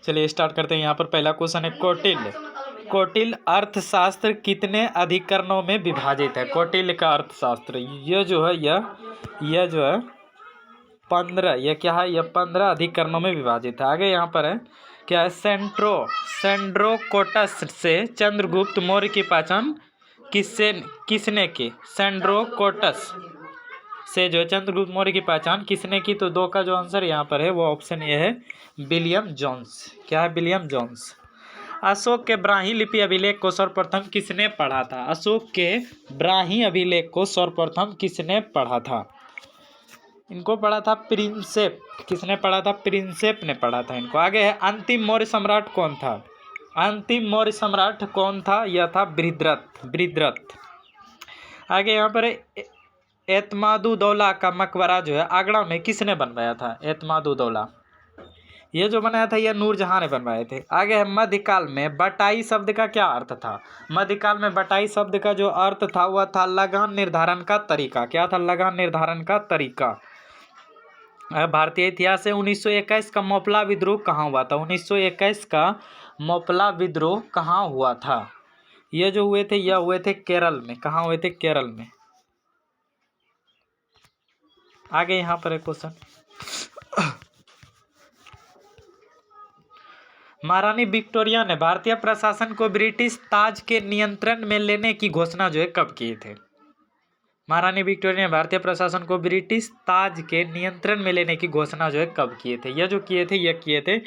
चलिए स्टार्ट करते हैं। यहाँ पर पहला क्वेश्चन है कौटिल्य। कौटिल्य अर्थशास्त्र कितने अधिकरणों में विभाजित है? कौटिल्य का अर्थशास्त्र यह जो है 15, यह क्या है, यह 15 अधिकरणों में विभाजित है। आगे यहाँ पर है क्या है, सेंड्रोकोटस से चंद्रगुप्त मौर्य की पहचान किसने की? सेंड्रोकोटस से जो है चंद्रगुप्त मौर्य की पहचान किसने की? तो 2 का जो आंसर यहाँ पर है वो ऑप्शन ए है, विलियम जोन्स। क्या है? William Jones. अशोक के ब्राह्मी लिपि अभिलेख को सर्वप्रथम किसने पढ़ा था? अशोक के ब्राह्मी अभिलेख को सर्वप्रथम किसने पढ़ा था? इनको पढ़ा था प्रिंसेप। किसने पढ़ा था? प्रिंसेप ने पढ़ा था इनको। आगे है अंतिम मौर्य सम्राट कौन था? अंतिम मौर्य सम्राट कौन था? यह था बृहद्रथ। आगे यहाँ पर एतमादुद्दौला का मकबरा जो है आगरा में किसने बनवाया था? एतमादुद्दौला ये जो बनाया था यह नूरजहां ने बनवाए थे। आगे है मध्यकाल में बटाई शब्द का क्या अर्थ था? मध्यकाल में बटाई शब्द का जो अर्थ था वह था लगान निर्धारण का तरीका। क्या था? लगान निर्धारण का तरीका। भारतीय इतिहास से 1921 का मोपला विद्रोह कहाँ हुआ था? 1921 का मोपला विद्रोह कहाँ हुआ था? ये जो हुए थे यह हुए थे केरल में। कहाँ हुए थे? केरल में। आगे यहाँ पर एक क्वेश्चन, महारानी विक्टोरिया ने भारतीय प्रशासन को ब्रिटिश ताज के नियंत्रण में लेने की घोषणा जो है कब किए थे? महारानी विक्टोरिया ने भारतीय प्रशासन को ब्रिटिश ताज के नियंत्रण में लेने की घोषणा जो है कब किए थे? यह जो किए थे यह किए थे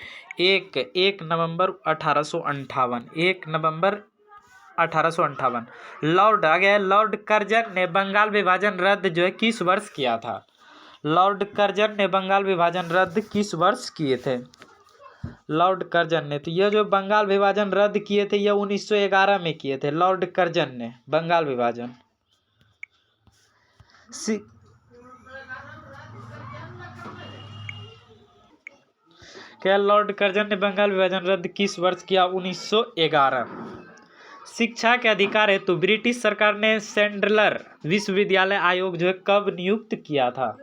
1 नवंबर 1858। 1 नवंबर 1858। लॉर्ड आ गया, लॉर्ड कर्जन ने बंगाल विभाजन रद्द जो है किस वर्ष किया था? लॉर्ड कर्जन ने बंगाल विभाजन रद्द किस वर्ष किए थे? लॉर्ड कर्जन ने, तो यह जो बंगाल विभाजन रद्द किए थे यह 1911 में किए थे लॉर्ड कर्जन ने बंगाल विभाजन। क्या लॉर्ड कर्जन ने बंगाल विभाजन रद्द किस वर्ष किया? 1911। शिक्षा के अधिकार हेतु ब्रिटिश सरकार ने सैंडलर विश्वविद्यालय आयोग जो है कब नियुक्त किया था?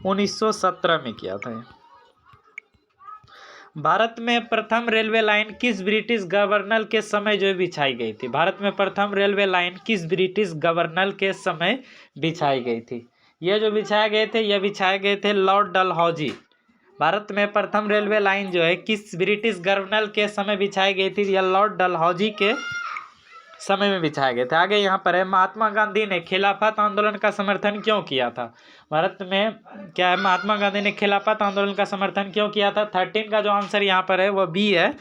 1917 में किया था। भारत में प्रथम रेलवे लाइन किस ब्रिटिश गवर्नर के समय जो बिछाई गई थी? भारत में प्रथम रेलवे लाइन किस ब्रिटिश गवर्नर के समय बिछाई गई थी? यह जो बिछाए गए थे लॉर्ड डलहौजी। भारत में प्रथम रेलवे लाइन जो है किस ब्रिटिश गवर्नर के समय बिछाई गई थी? यह लॉर्ड डलहौजी के समय में बिछाए गए थे। आगे यहाँ पर है महात्मा गांधी ने खिलाफत आंदोलन का समर्थन क्यों किया था? भारत में क्या है, महात्मा गांधी ने खिलाफत आंदोलन का समर्थन क्यों किया था? 13 का जो आंसर यहाँ पर है वह बी है।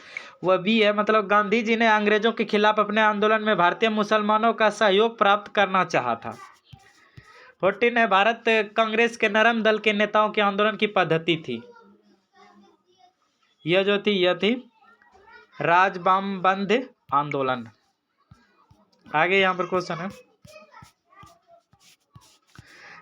मतलब गांधी जी ने अंग्रेजों के खिलाफ अपने आंदोलन में भारतीय मुसलमानों का सहयोग प्राप्त करना चाहा था। 14 है भारत कांग्रेस के नरम दल के नेताओं के आंदोलन की पद्धति थी। यह थी राजबाम बंद आंदोलन। आगे यहाँ पर क्वेश्चन है,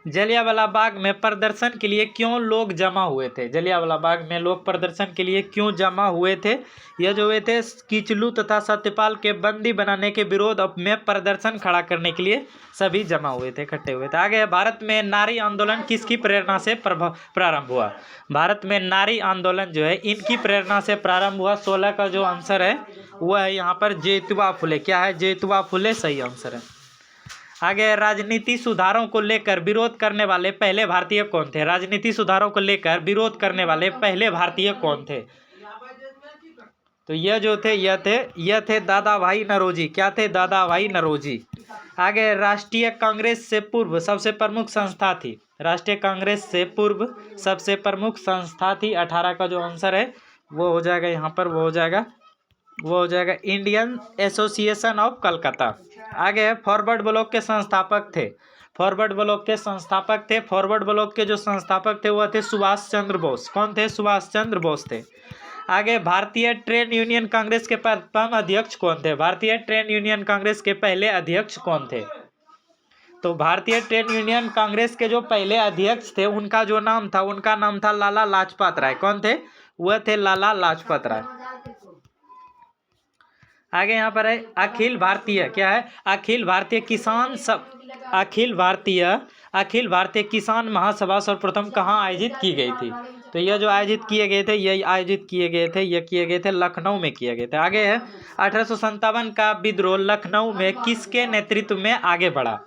जलियांवाला बाग में प्रदर्शन के लिए क्यों लोग जमा हुए थे? जलियांवाला बाग में लोग प्रदर्शन के लिए क्यों जमा हुए थे? यह जो हुए थे किचलू तथा सत्यपाल के बंदी बनाने के विरोध में प्रदर्शन खड़ा करने के लिए सभी जमा हुए थे, इकट्ठे हुए थे। आगे भारत में नारी आंदोलन किसकी प्रेरणा से प्रारंभ हुआ? भारत में नारी आंदोलन जो है इनकी प्रेरणा से प्रारंभ हुआ। 16 का जो आंसर है वह है यहाँ पर ज्योतिबा फुले। क्या है? ज्योतिबा फुले सही आंसर है। आगे राजनीति सुधारों को लेकर विरोध करने वाले पहले भारतीय कौन थे? राजनीति सुधारों को लेकर विरोध करने वाले पहले भारतीय कौन थे? तो यह थे दादा भाई नौरोजी। क्या थे? दादा भाई नौरोजी। आगे राष्ट्रीय कांग्रेस से पूर्व सबसे प्रमुख संस्था थी। राष्ट्रीय कांग्रेस से पूर्व सबसे प्रमुख संस्था थी। 18 का जो आंसर है वो हो जाएगा यहाँ पर, वो हो जाएगा इंडियन एसोसिएशन ऑफ कलकत्ता। आगे फॉरवर्ड ब्लॉक के संस्थापक थे। फॉरवर्ड ब्लॉक के जो संस्थापक थे वह थे सुभाष चंद्र बोस। कौन थे? सुभाष चंद्र बोस थे। आगे भारतीय ट्रेड यूनियन कांग्रेस के प्रथम अध्यक्ष कौन थे? भारतीय ट्रेड यूनियन कांग्रेस के पहले अध्यक्ष कौन थे? तो भारतीय ट्रेड यूनियन कांग्रेस के जो पहले अध्यक्ष थे उनका नाम था लाला लाजपत राय। कौन थे? वह थे लाला लाजपत राय। आगे यहाँ पर है अखिल भारतीय, क्या है? अखिल भारतीय किसान महासभा सर्वप्रथम कहाँ आयोजित की गई थी? तो यह जो आयोजित किए गए थे, ये आयोजित किए गए थे, ये किए गए थे लखनऊ में किए गए थे। आगे है 1857 का विद्रोह लखनऊ में किसके नेतृत्व में आगे बढ़ा?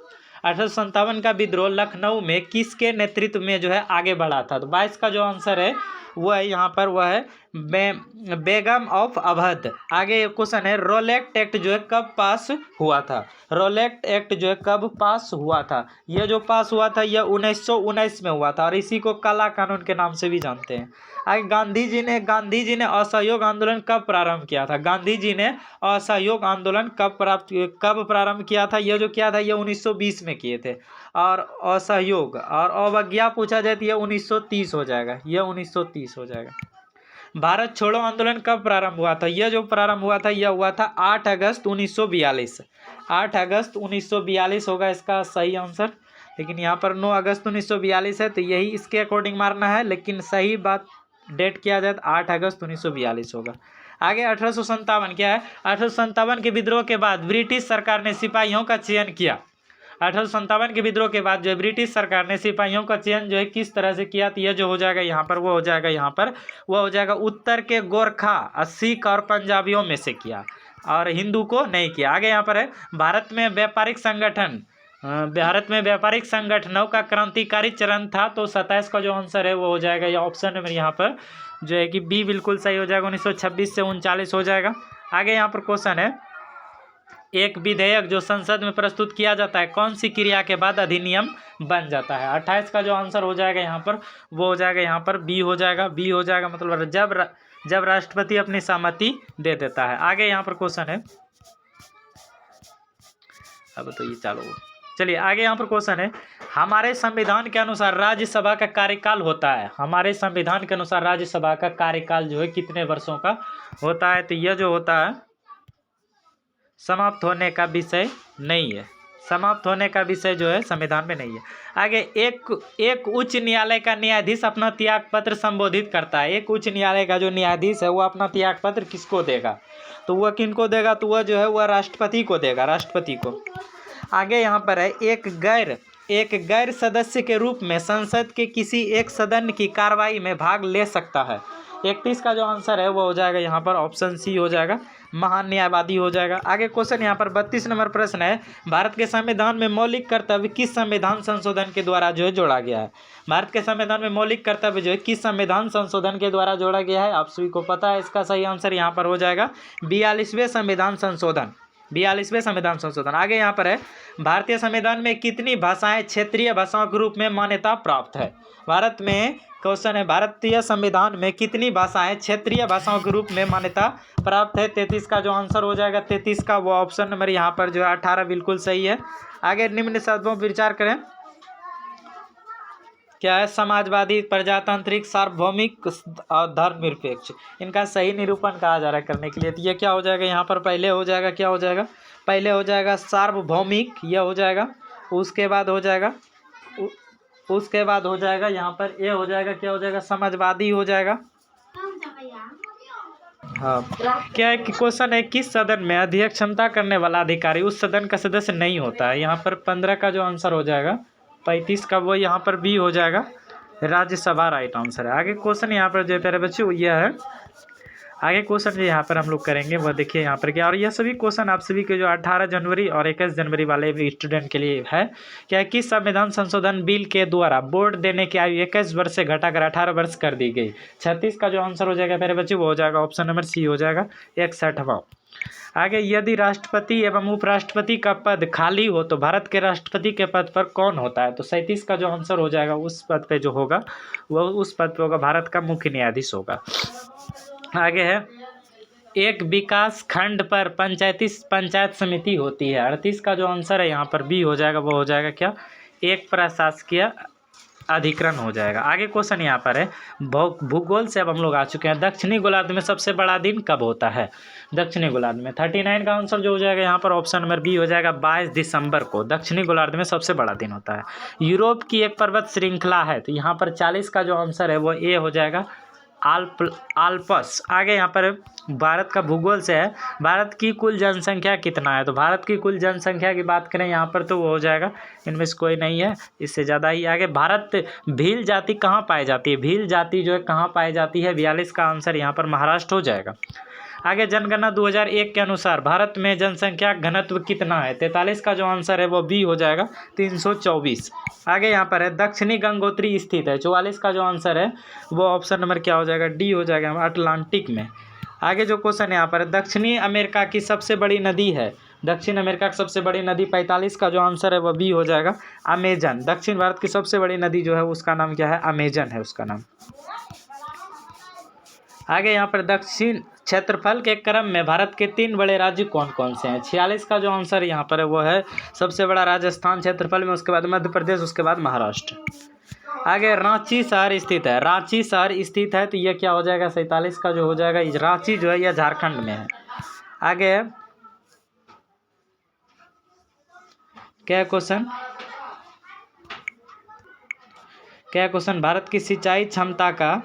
1857 का विद्रोह लखनऊ में किसके नेतृत्व में जो है आगे बढ़ा था? तो 22 का जो आंसर है वो है यहाँ पर, वह है बेगम ऑफ अवध। आगे क्वेश्चन है रोलेक्ट एक्ट जो है कब पास हुआ था? रोलेक्ट एक्ट जो है कब पास हुआ था? यह जो पास हुआ था यह 1919 में हुआ था और इसी को काला कानून के नाम से भी जानते हैं। आगे गांधी जी ने असहयोग आंदोलन कब प्रारंभ किया था? गांधी जी ने असहयोग आंदोलन कब प्रारंभ किया था? यह जो किया था यह 1920 में किए थे। और असहयोग और अवज्ञा पूछा जाए तो यह 1930 हो जाएगा, यह 1930 हो जाएगा। भारत छोड़ो आंदोलन कब प्रारंभ हुआ था? यह जो प्रारंभ हुआ था यह हुआ था 8 अगस्त 1942। 8 अगस्त 1942 होगा इसका सही आंसर, लेकिन यहाँ पर 9 अगस्त 1942 है तो यही इसके अकॉर्डिंग मारना है, लेकिन सही बात डेट किया जाए तो 8 अगस्त 1942 होगा। आगे 1857 क्या है? 1857 के विद्रोह के बाद ब्रिटिश सरकार ने सिपाहियों का चयन किया। 1857 के विद्रोह के बाद जो है ब्रिटिश सरकार ने सिपाहियों का चयन जो है किस तरह से किया? तो यह जो हो जाएगा यहाँ पर, वो हो जाएगा यहाँ पर, वो हो जाएगा उत्तर के गोरखा, सिख और पंजाबियों में से किया और हिंदू को नहीं किया। आगे यहाँ पर है भारत में व्यापारिक संगठनों का क्रांतिकारी चरण था। तो 27 का जो आंसर है वो हो जाएगा, ये ऑप्शन नंबर यहाँ पर जो है कि बी बिल्कुल सही हो जाएगा, 1926 से 39 हो जाएगा। आगे यहाँ पर क्वेश्चन है एक विधेयक जो संसद में प्रस्तुत किया जाता है कौन सी क्रिया के बाद अधिनियम बन जाता है? 28 का जो आंसर हो जाएगा यहाँ पर, वो हो जाएगा यहाँ पर बी हो जाएगा। बी हो जाएगा मतलब जब राष्ट्रपति अपनी सहमति दे देता है। आगे यहाँ पर क्वेश्चन है, अब तो ये चालू, चलिए आगे यहाँ पर क्वेश्चन है हमारे संविधान के अनुसार राज्यसभा का कार्यकाल होता है। हमारे संविधान के अनुसार राज्यसभा का कार्यकाल जो है कितने वर्षों का होता है? तो यह जो होता है समाप्त होने का विषय नहीं है, समाप्त होने का विषय जो है संविधान में नहीं है। आगे एक उच्च न्यायालय का न्यायाधीश अपना त्यागपत्र संबोधित करता है। एक उच्च न्यायालय का जो न्यायाधीश है वो अपना त्यागपत्र किसको देगा? तो वह किनको देगा? तो वह जो है वह राष्ट्रपति को देगा, राष्ट्रपति को। आगे यहाँ पर है एक गैर सदस्य के रूप में संसद के किसी एक सदन की कार्रवाई में भाग ले सकता है। 31 का जो आंसर है वो हो जाएगा यहाँ पर ऑप्शन सी हो जाएगा, महान न्यायवादी हो जाएगा। आगे क्वेश्चन यहाँ पर 32 नंबर प्रश्न है भारत के संविधान में मौलिक कर्तव्य किस संविधान संशोधन के द्वारा जो है जोड़ा गया है? भारत के संविधान में मौलिक कर्तव्य जो है किस संविधान संशोधन के द्वारा जोड़ा गया है? आप सभी को पता है, इसका सही आंसर यहाँ पर हो जाएगा 42वें संविधान संशोधन, 42वें संविधान संशोधन। आगे यहाँ पर है भारतीय संविधान में कितनी भाषाएं क्षेत्रीय भाषाओं के रूप में मान्यता प्राप्त है? भारत में क्वेश्चन है भारतीय संविधान में कितनी भाषाएं क्षेत्रीय भाषाओं के रूप में मान्यता प्राप्त है? 33 का जो आंसर हो जाएगा 33 का, वो ऑप्शन नंबर यहाँ पर जो है 18 बिल्कुल सही है। आगे निम्न शब्दों पर विचार करें, क्या है? समाजवादी, प्रजातांत्रिक, सार्वभौमिक और धर्मनिरपेक्ष। इनका सही निरूपण कहा जा रहा है करने के लिए, तो ये क्या हो जाएगा यहाँ पर? पहले हो जाएगा, क्या हो जाएगा? पहले हो जाएगा सार्वभौमिक, यह हो जाएगा। उसके बाद हो जाएगा यहाँ पर ये हो जाएगा, क्या हो जाएगा? समाजवादी हो जाएगा। हाँ, क्या है कि क्वेश्चन है किस सदन में अध्यक्ष क्षमता करने वाला अधिकारी उस सदन का सदस्य नहीं होता है? यहाँ पर 15 का जो आंसर हो जाएगा, 35 का वो यहाँ पर बी हो जाएगा, राज्यसभा राइट आंसर है। आगे क्वेश्चन यहाँ पर जो प्यारे बच्चों यह है, आगे क्वेश्चन जो यहाँ पर हम लोग करेंगे वो देखिए यहाँ पर क्या, और यह सभी क्वेश्चन आप सभी के जो 18 जनवरी और 21 जनवरी वाले भी स्टूडेंट के लिए है। क्या किस संविधान संशोधन बिल के द्वारा वोट देने की आयु 21 वर्ष से घटाकर 18 वर्ष कर दी गई? 36 का जो आंसर हो जाएगा प्यारे बच्चों वो हो जाएगा ऑप्शन नंबर सी हो जाएगा, 61वां। आगे यदि राष्ट्रपति एवं उपराष्ट्रपति का पद खाली हो तो भारत के राष्ट्रपति के पद पर कौन होता है? तो 37 का जो आंसर हो जाएगा उस पद पे जो होगा वो उस पद पे होगा भारत का मुख्य न्यायाधीश होगा। आगे है एक विकास खंड पर पंचायत समिति होती है। 38 का जो आंसर है यहाँ पर बी हो जाएगा, वो हो जाएगा क्या? एक प्रशासकीय अधिकरण हो जाएगा। आगे क्वेश्चन यहाँ पर है भूगोल से अब हम लोग आ चुके हैं। दक्षिणी गोलार्ध में सबसे बड़ा दिन कब होता है? दक्षिणी गोलार्ध में 39 का आंसर जो हो जाएगा यहाँ पर ऑप्शन नंबर बी हो जाएगा, 22 दिसंबर को दक्षिणी गोलार्ध में सबसे बड़ा दिन होता है। यूरोप की एक पर्वत श्रृंखला है, तो यहाँ पर 40 का जो आंसर है वो ए हो जाएगा, आल्पस। आगे यहाँ पर भारत का भूगोल से है, भारत की कुल जनसंख्या कितना है। तो भारत की कुल जनसंख्या की बात करें यहाँ पर तो वो हो जाएगा, इनमें से कोई नहीं है, इससे ज़्यादा ही। आगे भारत भील जाति कहाँ पाई जाती है, भील जाति जो है कहाँ पाई जाती है, 42 का आंसर यहाँ पर महाराष्ट्र हो जाएगा। आगे जनगणना 2001 के अनुसार भारत में जनसंख्या घनत्व कितना है, 43 का जो आंसर है वो बी हो जाएगा, 324। आगे यहाँ पर है दक्षिणी गंगोत्री स्थित है, 44 का जो आंसर है वो ऑप्शन नंबर क्या हो जाएगा, डी हो जाएगा, अटलांटिक में। आगे जो क्वेश्चन यहाँ पर है दक्षिणी अमेरिका की सबसे बड़ी नदी है, दक्षिण अमेरिका की सबसे बड़ी नदी, 45 का जो आंसर है वह बी हो जाएगा, अमेजन। दक्षिण भारत की सबसे बड़ी नदी जो है उसका नाम क्या है, अमेजन है उसका नाम। आगे यहाँ पर दक्षिण क्षेत्रफल के क्रम में भारत के 3 बड़े राज्य कौन कौन से हैं, 46 का जो आंसर यहाँ पर है वो है सबसे बड़ा राजस्थान क्षेत्रफल में, उसके बाद मध्य प्रदेश, उसके बाद महाराष्ट्र। आगे रांची शहर स्थित है, रांची शहर स्थित है तो ये क्या हो जाएगा, 47 का जो हो जाएगा, रांची जो है यह झारखंड में है। आगे क्या क्वेश्चन, भारत की सिंचाई क्षमता का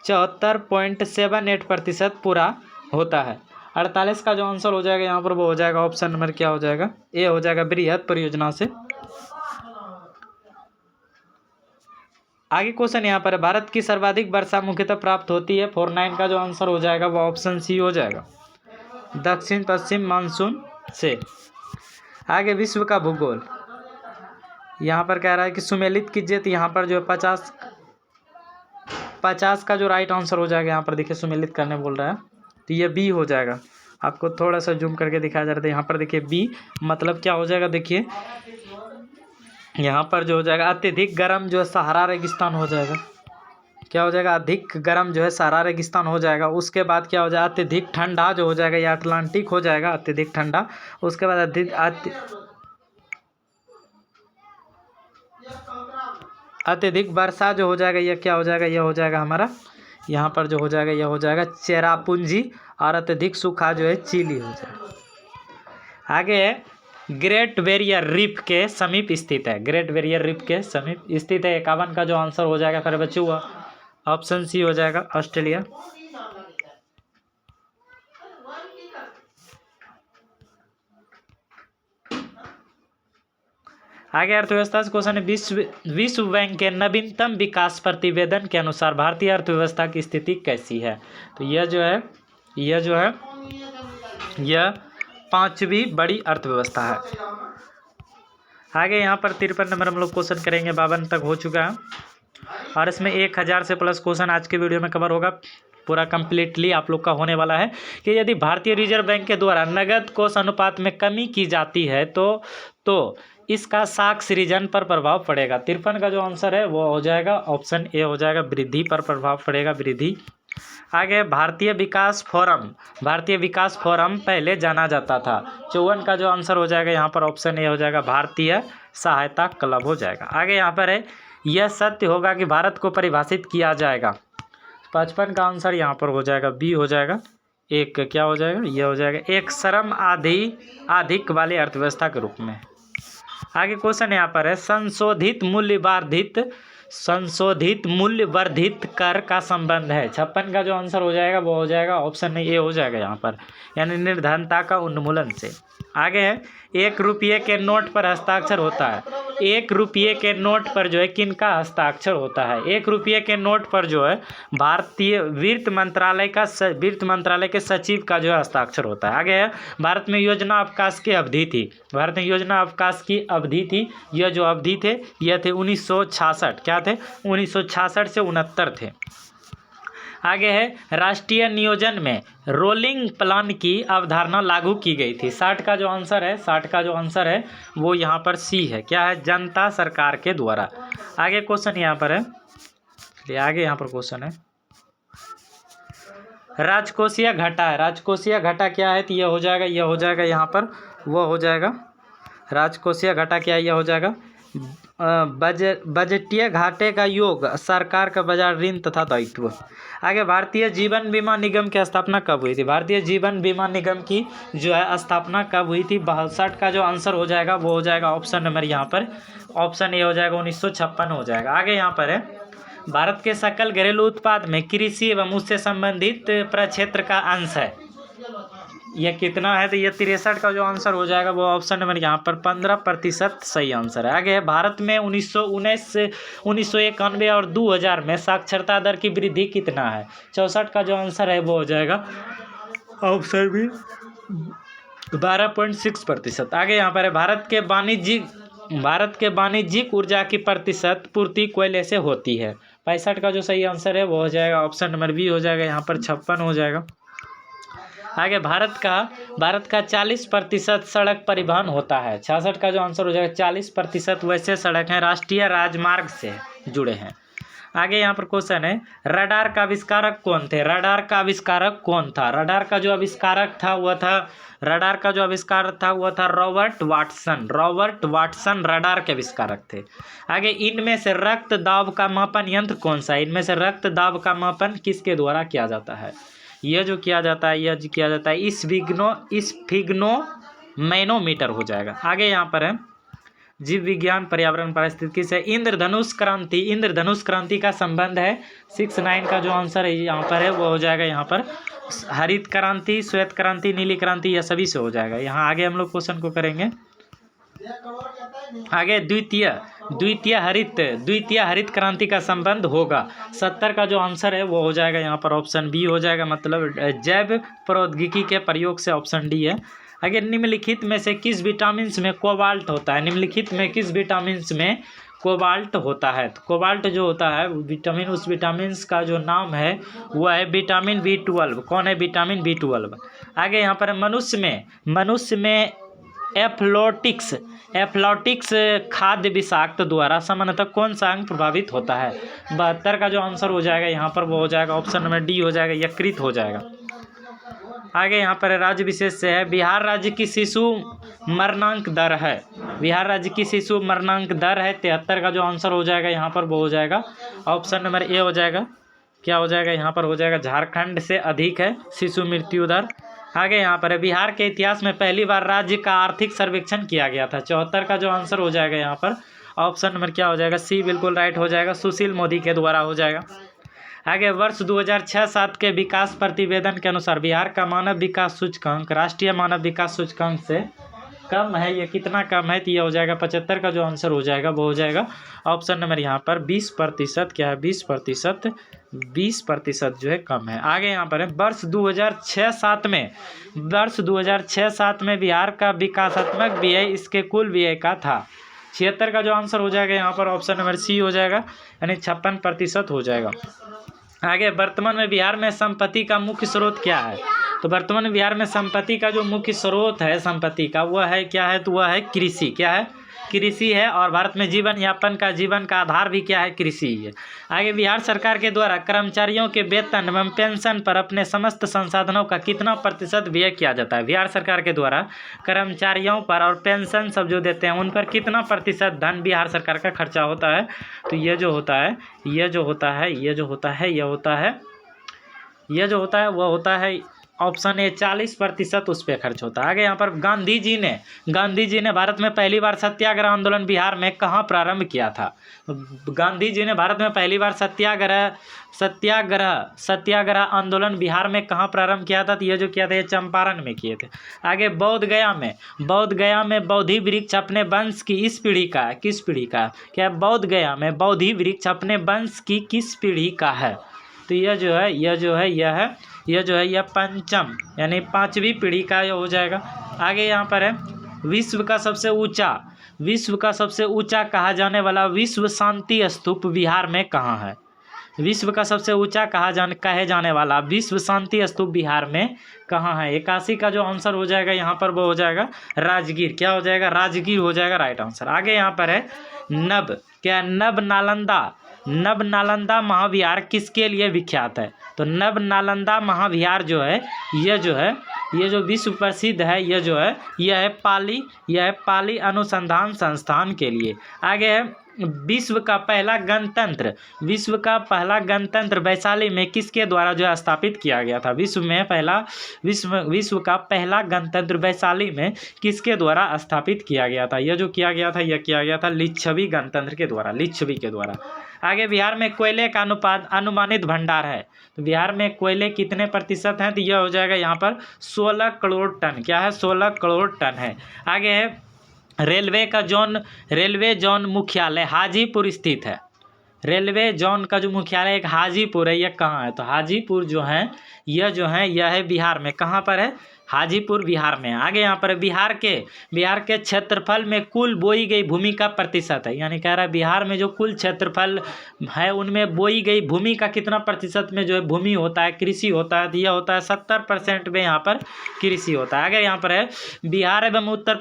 74.78% पूरा होता है, 48 का जो आंसर हो जाएगा यहाँ पर वो हो जाएगा, ऑप्शन नंबर क्या हो जाएगा, ए हो जाएगा, बृहत परियोजना से। आगे क्वेश्चन यहाँ पर है भारत की सर्वाधिक वर्षा मुख्यतः प्राप्त होती है, 49 का जो आंसर हो जाएगा वो ऑप्शन सी हो जाएगा, दक्षिण पश्चिम मानसून से। आगे विश्व का भूगोल, यहाँ पर कह रहा है कि सुमेलित कीजिए, तो यहाँ पर जो है 50 का जो राइट आंसर हो जाएगा, यहाँ पर देखिए सुमेलित करने बोल रहा है तो ये बी हो जाएगा। आपको थोड़ा सा जूम करके दिखाया जा रहा है, यहाँ पर देखिए बी मतलब क्या हो जाएगा, देखिए यहाँ पर जो हो जाएगा अत्यधिक गर्म जो है सहारा रेगिस्तान हो जाएगा, क्या हो जाएगा, अधिक गर्म जो है सहारा रेगिस्तान हो जाएगा। उसके बाद क्या हो जाएगा, अत्यधिक ठंडा जो हो जाएगा, या अटलांटिक हो जाएगा, अत्यधिक ठंडा। उसके बाद अत्यधिक वर्षा जो हो जाएगा, यह क्या हो जाएगा, यह हो जाएगा हमारा यहाँ पर जो हो जाएगा, यह हो जाएगा चेरापूंजी। और अत्यधिक सूखा जो है चिली हो जाएगा। आगे ग्रेट बैरियर रीफ के समीप स्थित है, ग्रेट बैरियर रीफ के समीप स्थित है, 51 का जो आंसर हो जाएगा फिर बच्चों हुआ, ऑप्शन सी हो जाएगा, ऑस्ट्रेलिया। आगे अर्थव्यवस्था से क्वेश्चन है विश्व बैंक के नवीनतम विकास प्रतिवेदन के अनुसार भारतीय अर्थव्यवस्था की स्थिति कैसी है। तो यह जो है यह 5वीं बड़ी अर्थव्यवस्था है। आगे यहाँ पर 53 नंबर हम लोग क्वेश्चन करेंगे, 52 तक हो चुका है और इसमें 1000 से प्लस क्वेश्चन आज के वीडियो में कवर होगा, पूरा कंप्लीटली आप लोग का होने वाला है कि यदि भारतीय रिजर्व बैंक के द्वारा नगद कोष अनुपात में कमी की जाती है तो इसका साख सृजन पर प्रभाव पड़ेगा। 53 का जो आंसर है वो हो जाएगा, ऑप्शन ए हो जाएगा, वृद्धि पर प्रभाव पड़ेगा, वृद्धि। आगे भारतीय विकास फोरम पहले जाना जाता था, 54 का जो आंसर हो जाएगा यहाँ पर ऑप्शन ए हो जाएगा, भारतीय सहायता क्लब हो जाएगा। आगे यहाँ पर है यह सत्य होगा कि भारत को परिभाषित किया जाएगा, 55 का आंसर यहाँ पर हो जाएगा, बी हो जाएगा, एक क्या हो जाएगा, यह हो जाएगा, एक श्रम अधिक वाली अर्थव्यवस्था के रूप में। आगे क्वेश्चन यहाँ पर है संशोधित मूल्य वर्धित कर का संबंध है, 56 का जो आंसर हो जाएगा वो हो जाएगा, ऑप्शन ए हो जाएगा यहाँ पर, यानी निर्धनता का उन्मूलन से। आगे है 1 रुपये के नोट पर हस्ताक्षर होता है, 1 रुपये के नोट पर जो है किनका हस्ताक्षर होता है, 1 रुपये के नोट पर जो है भारतीय वित्त मंत्रालय के सचिव का जो है हस्ताक्षर होता है। आगे है भारत में योजना अवकाश की अवधि थी, भारत में योजना अवकाश की अवधि थी, यह जो अवधि थे यह थे 1966, क्या थे 1966 से 69 थे। आगे है राष्ट्रीय नियोजन में रोलिंग प्लान की अवधारणा लागू की गई थी, 60 का जो आंसर है वो यहाँ पर सी है, क्या है, जनता सरकार के द्वारा। आगे क्वेश्चन यहाँ पर है, आगे यहाँ पर क्वेश्चन है राजकोषीय घाटा है, राजकोषीय घाटा क्या है, तो यह हो जाएगा यहाँ पर वो हो जाएगा, राजकोषीय घाटा क्या है, यह हो जाएगा बजटीय घाटे का योग, सरकार का बाजार ऋण तथा दायित्व। आगे भारतीय जीवन बीमा निगम की स्थापना कब हुई थी, भारतीय जीवन बीमा निगम की जो है स्थापना कब हुई थी, 62 का जो आंसर हो जाएगा वो हो जाएगा, ऑप्शन नंबर यहाँ पर ऑप्शन ए हो जाएगा, 1956 हो जाएगा। आगे यहाँ पर है भारत के सकल घरेलू उत्पाद में कृषि एवं उससे संबंधित प्रक्षेत्र का अंश है। यह कितना है? तो ये 63 का जो आंसर हो जाएगा वो ऑप्शन नंबर यहाँ पर 15% सही आंसर है। आगे भारत में 1991 और 2000 में साक्षरता दर की वृद्धि कितना है? 64 का जो आंसर है वो हो जाएगा ऑप्शन भी 12.6%। आगे यहाँ पर है भारत के वाणिज्यिक ऊर्जा की प्रतिशत पूर्ति कोयले से होती है। 65 का जो सही आंसर है वो हो जाएगा ऑप्शन नंबर बी हो जाएगा यहाँ पर 56 हो जाएगा। आगे भारत का 40% सड़क परिवहन होता है। 66 का जो आंसर हो जाएगा 40% वैसे सड़क हैं राष्ट्रीय राजमार्ग से जुड़े हैं। आगे यहाँ पर क्वेश्चन है रडार का आविष्कारक कौन थे? रडार का आविष्कारक कौन था? रडार का जो आविष्कारक था वह था रॉबर्ट वाटसन रडार के आविष्कारक थे। आगे इनमें से रक्त दाब का मापन यंत्र कौन सा है? इनमें से रक्त दाब का मापन किसके द्वारा किया जाता है? यह जो किया जाता है स्फिग्नो मैनोमीटर हो जाएगा। आगे यहाँ पर है जीव विज्ञान पर्यावरण पारिस्थितिकी से इंद्रधनुष क्रांति का संबंध है। 69 का जो आंसर है यहाँ पर है वो हो जाएगा यहाँ पर हरित क्रांति, श्वेत क्रांति, नीली क्रांति, यह सभी से हो जाएगा। यहाँ आगे हम लोग क्वेश्चन को करेंगे। आगे द्वितीय हरित क्रांति का संबंध होगा। 70 का जो आंसर है वो हो जाएगा यहाँ पर ऑप्शन बी हो जाएगा, मतलब जैव प्रौद्योगिकी के प्रयोग से ऑप्शन डी है। आगे निम्नलिखित में से किस विटामिन में कोबाल्ट होता है? निम्नलिखित में किस विटामिन में कोबाल्ट होता है? तो कोबाल्ट जो होता है विटामिन, उस विटामिन का जो नाम है वह है विटामिन B12। कौन है? Vitamin B12। आगे यहाँ पर मनुष्य में एफ्लोटिक्स खाद्य विषाक्त द्वारा सामान्यतः कौन सा अंग प्रभावित होता है? 72 का जो आंसर हो जाएगा यहाँ पर वो हो जाएगा ऑप्शन नंबर डी हो जाएगा, यकृत हो जाएगा। आगे यहाँ पर राज्य विशेष से है बिहार राज्य की शिशु मरणांक दर है। बिहार राज्य की शिशु मरणांक दर है 73 का जो आंसर हो जाएगा यहाँ पर वो हो जाएगा ऑप्शन नंबर ए हो जाएगा। क्या हो जाएगा यहाँ पर? हो जाएगा झारखंड से अधिक है शिशु मृत्यु दर। आगे यहाँ पर है बिहार के इतिहास में पहली बार राज्य का आर्थिक सर्वेक्षण किया गया था। 74 का जो आंसर हो जाएगा यहाँ पर ऑप्शन नंबर क्या हो जाएगा? सी बिल्कुल राइट हो जाएगा, सुशील मोदी के द्वारा हो जाएगा। आगे वर्ष 2006-07 के विकास प्रतिवेदन के अनुसार बिहार का मानव विकास सूचकांक राष्ट्रीय मानव विकास सूचकांक से कम है। ये कितना कम है? तो यह हो जाएगा 75 का जो आंसर हो जाएगा वो हो जाएगा ऑप्शन नंबर यहाँ पर 20%। क्या है? 20% जो है कम है। आगे यहाँ पर है वर्ष 2006-07 में बिहार का विकासात्मक व्यय इसके कुल व्यय का था। 76 का जो आंसर हो जाएगा यहाँ पर ऑप्शन नंबर सी हो जाएगा, यानी 56% हो जाएगा। आगे वर्तमान में बिहार में संपत्ति का मुख्य स्रोत क्या है? तो वर्तमान में बिहार में संपत्ति का जो मुख्य स्रोत है संपत्ति का वह है क्या है? तो वह है कृषि। क्या है? कृषि है। और भारत में जीवन का आधार भी क्या है? कृषि है। आगे बिहार सरकार के द्वारा कर्मचारियों के वेतन एवं पेंशन पर अपने समस्त संसाधनों का कितना प्रतिशत व्यय किया जाता है? बिहार सरकार के द्वारा कर्मचारियों पर और पेंशन सब जो देते हैं उन पर कितना प्रतिशत धन बिहार सरकार का खर्चा होता है? तो ये जो होता है ऑप्शन ए 40% उस पर खर्च होता है। आगे यहाँ पर गांधी जी ने भारत में पहली बार सत्याग्रह आंदोलन बिहार में कहाँ प्रारंभ किया था? गांधी जी ने भारत में पहली बार सत्याग्रह आंदोलन बिहार में कहाँ प्रारंभ किया था? तो ये जो किया था ये चंपारण में किए थे। आगे बोध गया में बोधि वृक्ष अपने वंश की किस पीढ़ी का? क्या बोध गया में बोधि वृक्ष अपने वंश की किस पीढ़ी का है? तो यह पंचम यानी 5वीं पीढ़ी का हो जाएगा। आगे यहाँ पर है विश्व का सबसे ऊंचा कहा जाने वाला विश्व शांति स्तूप बिहार में कहाँ है? विश्व का सबसे ऊंचा कहे जाने वाला विश्व शांति स्तूप बिहार में कहाँ है? 81 का जो आंसर हो जाएगा यहाँ पर वो हो जाएगा राजगीर। क्या हो जाएगा? राजगीर हो जाएगा राइट आंसर। आगे यहाँ पर है नव नालंदा महाविहार किसके लिए विख्यात है? तो नव नालंदा महाविहार जो है ये जो विश्व प्रसिद्ध है यह है पाली अनुसंधान संस्थान के लिए। आगे है विश्व का पहला गणतंत्र वैशाली में किसके द्वारा जो है स्थापित किया गया था? विश्व का पहला गणतंत्र वैशाली में किसके द्वारा स्थापित किया गया था? यह जो किया गया था लिच्छवी के द्वारा। आगे बिहार में कोयले का अनुमानित भंडार है, तो बिहार में कोयले कितने प्रतिशत हैं, तो यह हो जाएगा यहाँ पर 16 करोड़ टन। क्या है, 16 करोड़ टन है। आगे है रेलवे जोन मुख्यालय हाजीपुर स्थित है। रेलवे जोन का जो मुख्यालय एक हाजीपुर है, यह कहाँ है, तो हाजीपुर जो है यह है बिहार में। कहाँ पर है, हाजीपुर बिहार में। आगे यहाँ पर बिहार के क्षेत्रफल में कुल बोई गई भूमि का प्रतिशत है, यानी कह रहा है बिहार में जो कुल क्षेत्रफल है उनमें बोई गई भूमि का कितना प्रतिशत में जो है भूमि होता है, कृषि होता है, तो यह होता है 70% में यहाँ पर कृषि होता है। आगे यहाँ पर है बिहार एवं उत्तर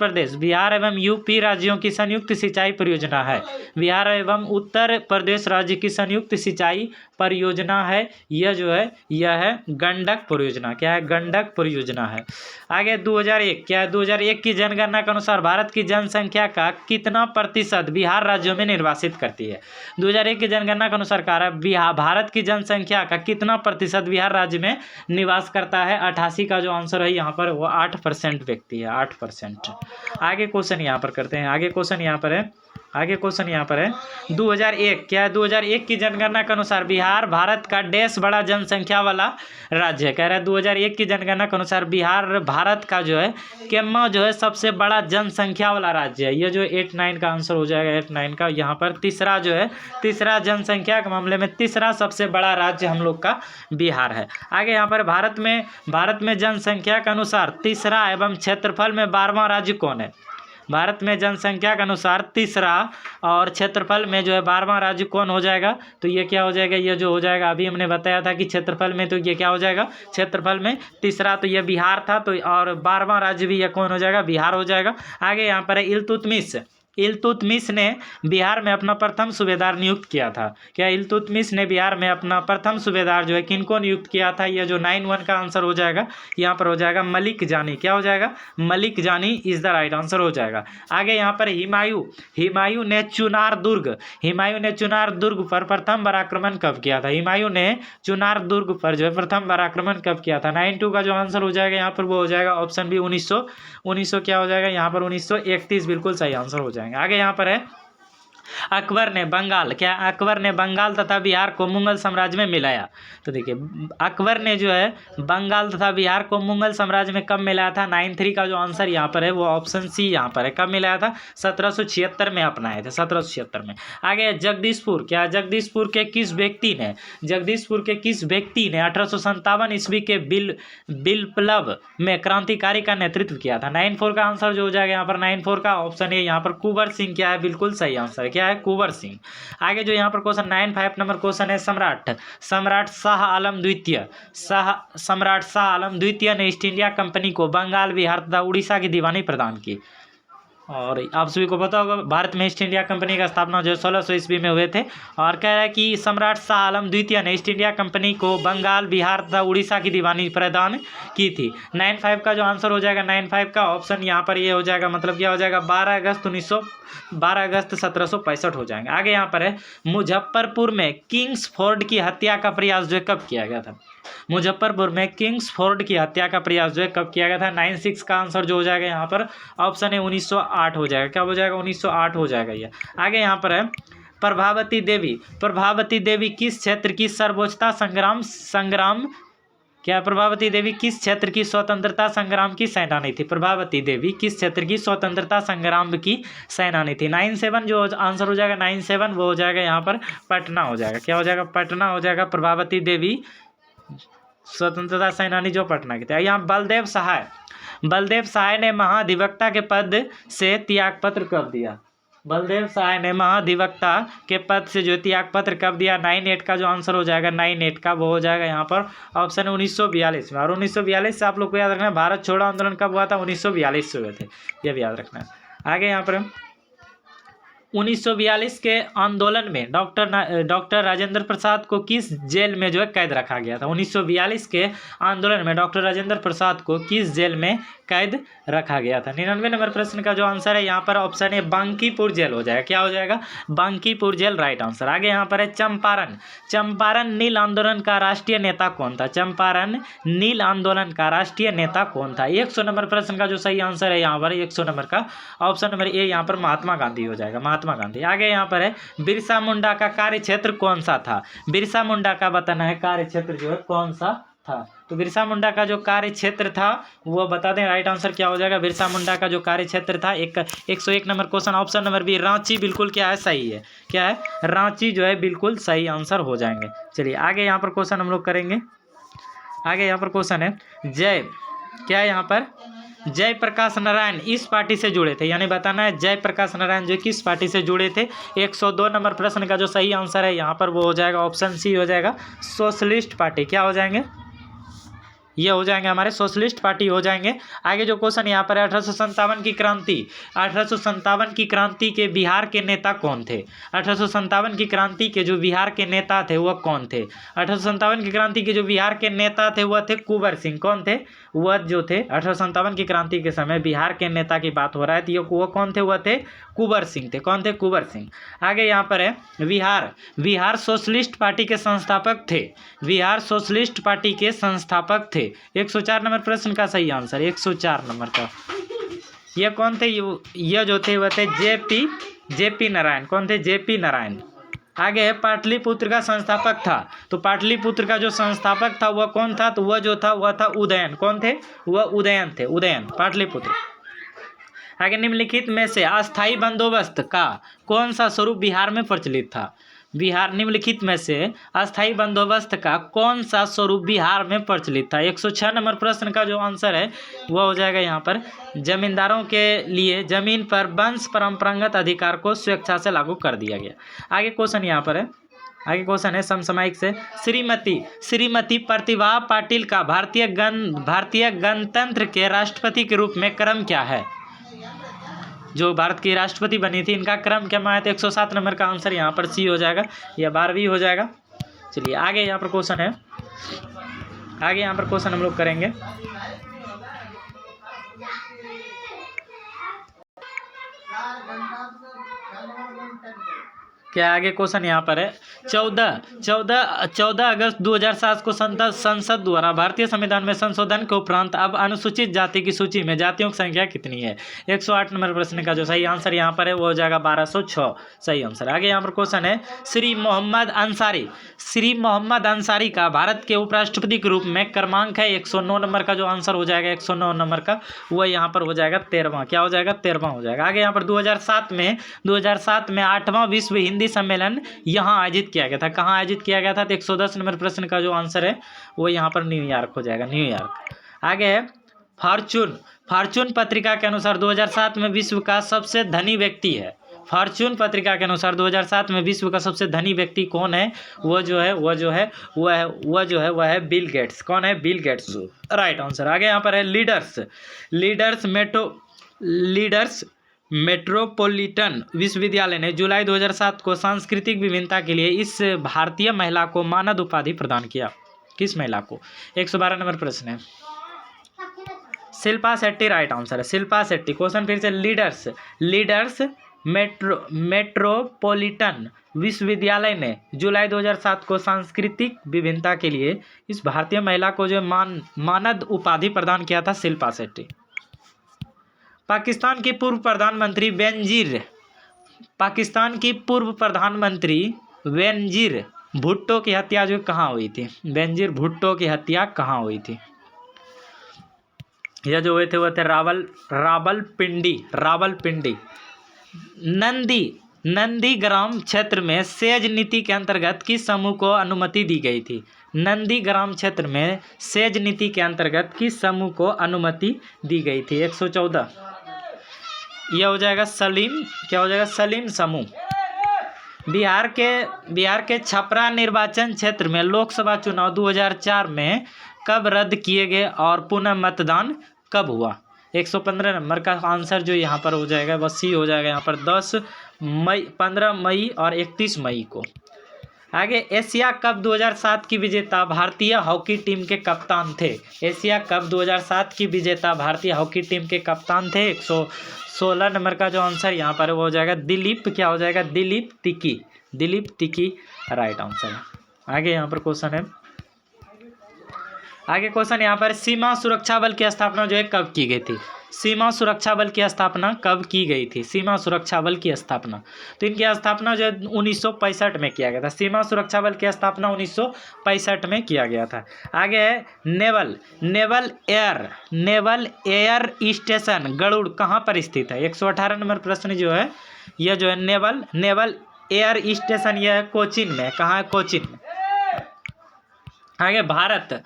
एवं यूपी राज्यों की संयुक्त सिंचाई परियोजना है। बिहार एवं उत्तर प्रदेश राज्य की संयुक्त सिंचाई परियोजना है, यह है गंडक परियोजना। क्या है, गंडक परियोजना है। आगे 2001 क्या है, 2001 की जनगणना के अनुसार भारत की जनसंख्या का कितना प्रतिशत बिहार राज्यों में निर्वासित करती है। 2001 की जनगणना के अनुसार भारत की जनसंख्या का कितना प्रतिशत बिहार राज्य में निवास करता है। 88 का जो आंसर है यहाँ पर वो 8% व्यक्ति है, 8%। आगे क्वेश्चन यहाँ पर करते हैं। आगे क्वेश्चन यहाँ पर है 2001 क्या है, 2001 की जनगणना के अनुसार बिहार भारत का देश बड़ा जनसंख्या वाला राज्य है। कह रहा है 2001 की जनगणना के अनुसार बिहार भारत का जो है केम्मा जो है सबसे बड़ा जनसंख्या वाला राज्य है। ये जो 8-9 का आंसर हो जाएगा, 8-9 का। यहाँ पर तीसरा जनसंख्या के मामले में तीसरा सबसे बड़ा राज्य हम लोग का बिहार है। आगे यहाँ पर भारत में जनसंख्या के अनुसार तीसरा एवं क्षेत्रफल में 12वां राज्य कौन है। भारत में जनसंख्या के अनुसार तीसरा और क्षेत्रफल में जो है 12वां राज्य कौन हो जाएगा, तो ये क्या हो जाएगा, ये जो हो जाएगा अभी हमने बताया था कि क्षेत्रफल में, तो ये क्या हो जाएगा, क्षेत्रफल में तीसरा तो ये बिहार था, तो और 12वां राज्य भी ये कौन हो जाएगा, बिहार हो जाएगा। आगे यहाँ पर है इल्तुतमिश ने बिहार में अपना प्रथम सूबेदार नियुक्त किया था। क्या इल्तुतमिश ने बिहार में अपना प्रथम सूबेदार जो है किनको नियुक्त किया था, यह जो 9-1 का आंसर हो जाएगा यहाँ पर हो जाएगा मलिक जानी। क्या हो जाएगा, मलिक जानी इज द राइट आंसर हो जाएगा। आगे यहाँ पर हिमायूं ने चुनार दुर्ग पर प्रथम बार आक्रमण कब किया था। हिमायूं ने चुनार दुर्ग पर जो है प्रथम बार आक्रमण कब किया था। 9-2 का जो आंसर हो जाएगा यहाँ पर वो हो जाएगा ऑप्शन बी 1900 क्या हो जाएगा यहाँ पर 1931 बिल्कुल सही आंसर हो जाएगा। आगे यहाँ पर है अकबर ने बंगाल तथा बिहार को मुगल साम्राज्य में मिलाया। तो देखिए अकबर ने जो है बंगाल तथा बिहार को मुगल साम्राज्य में कब मिलाया था। 9-3 का जो आंसर यहाँ पर है वो ऑप्शन सी यहाँ पर है। कब मिलाया था, 1776 में अपनाए थे, 1776 में। आगे जगदीशपुर के किस व्यक्ति ने 1857 ईस्वी के बिप्लब में क्रांतिकारी का नेतृत्व किया था। 9-4 का आंसर जो हो जाएगा यहाँ पर 9-4 का ऑप्शन है यहाँ पर कुंवर सिंह। क्या है, बिल्कुल सही आंसर क्या है, कुंवर सिंह। आगे जो यहाँ पर क्वेश्चन 9-5 नंबर क्वेश्चन है सम्राट शाह आलम द्वितीय ने ईस्ट इंडिया कंपनी को बंगाल, बिहार तथा उड़ीसा की दीवानी प्रदान की। और आप सभी को पता होगा भारत में ईस्ट इंडिया कंपनी का स्थापना जो 1600 ईस्वी में हुए थे। और कह रहा है कि सम्राट शाह आलम द्वितीय ने ईस्ट इंडिया कंपनी को बंगाल, बिहार तथा उड़ीसा की दीवानी प्रदान की थी। 9-5 का जो आंसर हो जाएगा 9-5 का ऑप्शन यहाँ पर ये हो जाएगा, मतलब क्या हो जाएगा 12 अगस्त 1765 हो जाएंगे। आगे यहाँ पर है मुजफ्फरपुर में किंग्सफोर्ड की हत्या का प्रयास जो है कब किया गया था। मुजफ्फरपुर में किंग्सफोर्ड की हत्या का प्रयास जो है कब किया गया था। 9-6 का आंसर जो हो जाएगा यहाँ पर ऑप्शन है 1908 हो जाएगा। क्या हो जाएगा, 1908 हो जाएगा ये। आगे यहाँ पर है प्रभावती देवी किस क्षेत्र की सर्वोच्चता संग्राम क्या प्रभावती देवी किस क्षेत्र की स्वतंत्रता संग्राम की सेनानी थी। प्रभावती देवी किस क्षेत्र की स्वतंत्रता संग्राम की सेनानी थी। 9-7 जो आंसर हो जाएगा 9-7 वो हो जाएगा यहाँ पर पटना हो जाएगा। क्या हो जाएगा, पटना हो जाएगा। प्रभावती देवी स्वतंत्रता सेनानी जो पटना की थी। यहाँ बलदेव सहाय ने महाधिवक्ता के पद से त्यागपत्र कब दिया। बलदेव सहाय ने महाधिवक्ता के पद से जो त्यागपत्र कब दिया। 9-8 का जो आंसर हो जाएगा 9-8 का वो हो जाएगा यहाँ पर ऑप्शन 1942 में। और 1942 से आप लोग को याद रखना है भारत छोड़ो आंदोलन कब हुआ था, 1942 से हुए थे, ये भी याद रखना है। आगे यहाँ पर 1942 के आंदोलन में डॉक्टर राजेंद्र प्रसाद को किस जेल में जो है कैद रखा गया था। 1942 के आंदोलन में डॉक्टर राजेंद्र प्रसाद को किस जेल में कैद रखा गया था। 99 नंबर प्रश्न का जो आंसर है यहाँ पर ऑप्शन है बांकीपुर जेल हो जाएगा। क्या हो जाएगा, बांकीपुर जेल राइट आंसर। आगे यहाँ पर है चंपारण नील आंदोलन का राष्ट्रीय नेता कौन था। चंपारण नील आंदोलन का राष्ट्रीय नेता कौन था। 100 नंबर प्रश्न का जो सही आंसर है यहाँ पर 100 नंबर का ऑप्शन नंबर ए यहाँ पर महात्मा गांधी हो जाएगा। महात्मा गांधी। आगे यहाँ पर है बिरसा मुंडा का कार्य क्षेत्र कौन सा था। बिरसा मुंडा का बताना है कार्य क्षेत्र जो है कौन सा था। तो बिरसा मुंडा का जो कार्य क्षेत्र था वो बता दें। राइट आंसर क्या हो जाएगा, बिरसा मुंडा का जो कार्य क्षेत्र था 101 number question option number B Ranchi बिल्कुल क्या है, सही है। क्या है, रांची जो है बिल्कुल सही आंसर हो जाएंगे। चलिए आगे यहाँ पर क्वेश्चन हम लोग करेंगे। आगे यहाँ पर क्वेश्चन है जय, क्या है यहाँ पर, जय प्रकाश नारायण इस पार्टी से जुड़े थे, यानी बताना है जय प्रकाश नारायण जो किस पार्टी से जुड़े थे। 102 नंबर प्रश्न का जो सही आंसर है यहाँ पर वो हो जाएगा ऑप्शन सी हो जाएगा, सोशलिस्ट पार्टी। क्या हो जाएंगे, ये हो जाएंगे हमारे सोशलिस्ट पार्टी हो जाएंगे। आगे जो क्वेश्चन यहाँ पर है 1857 की क्रांति, 1857 की क्रांति के बिहार के नेता कौन थे। 1857 की क्रांति के जो बिहार के नेता थे वह कौन थे। 1857 की क्रांति के जो बिहार के नेता थे वह थे कुंवर सिंह। कौन थे, वह जो थे 1857 की क्रांति के समय बिहार के नेता की बात हो रहा है तो वो कौन थे, वह थे कुंवर सिंह थे। कौन थे, कुंवर सिंह। आगे यहाँ पर है बिहार सोशलिस्ट पार्टी के संस्थापक थे। बिहार सोशलिस्ट पार्टी के संस्थापक थे। 104 नंबर प्रश्न का सही आंसर 104 नंबर का। ये कौन थे, ये जो थे वह थे जेपी नारायण। कौन थे, जेपी नारायण। आगे है पाटलिपुत्र का संस्थापक था, तो पाटलिपुत्र का जो संस्थापक था वह कौन था, तो वह जो था वह था उदयन। कौन थे, वह उदयन थे, उदयन पाटलिपुत्र। आगे निम्नलिखित में से अस्थाई बंदोबस्त का कौन सा स्वरूप बिहार में प्रचलित था। निम्नलिखित में से अस्थाई बंदोबस्त का कौन सा स्वरूप बिहार में प्रचलित था। 106 नंबर प्रश्न का जो आंसर है वह हो जाएगा यहाँ पर जमींदारों के लिए जमीन पर वंश परंपरागत अधिकार को स्वेच्छा से लागू कर दिया गया। आगे क्वेश्चन यहाँ पर है, आगे क्वेश्चन है समसामयिक से श्रीमती प्रतिभा पाटिल का भारतीय गणतंत्र के राष्ट्रपति के रूप में क्रम क्या है। जो भारत की राष्ट्रपति बनी थी इनका क्रम क्या माना था। 107 नंबर का आंसर यहाँ पर सी हो जाएगा या 12वीं हो जाएगा। चलिए आगे यहाँ पर क्वेश्चन है, आगे यहाँ पर क्वेश्चन हम लोग करेंगे। क्या आगे क्वेश्चन यहाँ पर है 14 अगस्त 2007 को संसद द्वारा भारतीय संविधान में संशोधन के उपरांत अब अनुसूचित जाति की सूची में जातियों की संख्या कितनी है। 108 नंबर प्रश्न का जो सही आंसर यहाँ पर है वो हो जाएगा 1206 सही आंसर। आगे यहाँ पर क्वेश्चन है श्री मोहम्मद अंसारी का भारत के उपराष्ट्रपति के रूप में क्रमांक है 109 नंबर का जो आंसर हो जाएगा 109 नंबर का वह यहाँ पर हो जाएगा 13वां। क्या हो जाएगा, 13वां हो जाएगा। आगे यहाँ पर 2007 में 8वां विश्व हिंदी सम्मेलन यहाँ आयोजित किया गया था। कहाँ आयोजित किया गया था, तो 110 नंबर प्रश्न का जो आंसर है वो यहाँ पर न्यूयॉर्क हो जाएगा, न्यूयॉर्क। आगे है फॉर्च्यून पत्रिका के अनुसार 2007 में विश्व का सबसे धनी व्यक्ति है। फॉर्च्यून पत्रिका के अनुसार 2007 में विश्व का सबसे धनी व्यक्ति कौन है, वह है बिल गेट्स। कौन है, बिल गेट्स, राइट आंसर। आगे यहाँ पर है लीडर्स मेट्रोपॉलिटन विश्वविद्यालय ने जुलाई 2007 को सांस्कृतिक विभिन्नता के लिए इस भारतीय महिला को मानद उपाधि प्रदान किया। किस महिला को, 112 नंबर प्रश्न है। शिल्पा शेट्टी राइट आंसर है, शिल्पा शेट्टी। क्वेश्चन फिर से लीडर्स मेट्रोपॉलिटन विश्वविद्यालय ने जुलाई 2007 को सांस्कृतिक विभिन्नता के लिए इस भारतीय महिला को जो मानद उपाधि प्रदान किया था, शिल्पा शेट्टी। पाकिस्तान की पूर्व प्रधानमंत्री बेनजीर भुट्टो की हत्या जो कहाँ हुई थी। बेनजीर भुट्टो की हत्या कहाँ हुई थी। यह जो हुए थे वह थे रावलपिंडी। नंदीग्राम क्षेत्र में सेज नीति के अंतर्गत किस समूह को अनुमति दी गई थी। नंदीग्राम क्षेत्र में सेज नीति के अंतर्गत किस समूह को अनुमति दी गई थी। 114 यह हो जाएगा सलीम। क्या हो जाएगा, सलीम समूह। बिहार के छपरा निर्वाचन क्षेत्र में लोकसभा चुनाव 2004 में कब रद्द किए गए और पुनः मतदान कब हुआ। 115 नंबर का आंसर जो यहाँ पर हो जाएगा वह सी हो जाएगा यहाँ पर 15 मई और 31 मई को। आगे एशिया कप 2007 की विजेता भारतीय हॉकी टीम के कप्तान थे। एशिया कप 2007 की विजेता भारतीय हॉकी टीम के कप्तान थे। 116 नंबर का जो आंसर यहाँ पर वो हो जाएगा दिलीप। क्या हो जाएगा, दिलीप तिकी राइट आंसर है। आगे यहाँ पर क्वेश्चन है, आगे क्वेश्चन यहाँ पर सीमा सुरक्षा बल की स्थापना जो है कब की गई थी। सीमा सुरक्षा बल की स्थापना कब की गई थी? सीमा सुरक्षा बल की स्थापना, तो इनकी स्थापना जो है 1965 में किया गया था। सीमा सुरक्षा बल की स्थापना 1965 में किया गया था। आगे है नेवल एयर स्टेशन गरुड़ कहाँ पर स्थित है? 118 नंबर प्रश्न जो है यह जो है नेवल एयर स्टेशन यह है कोचीन में। कहाँ है? कोचीन में। आगे भारत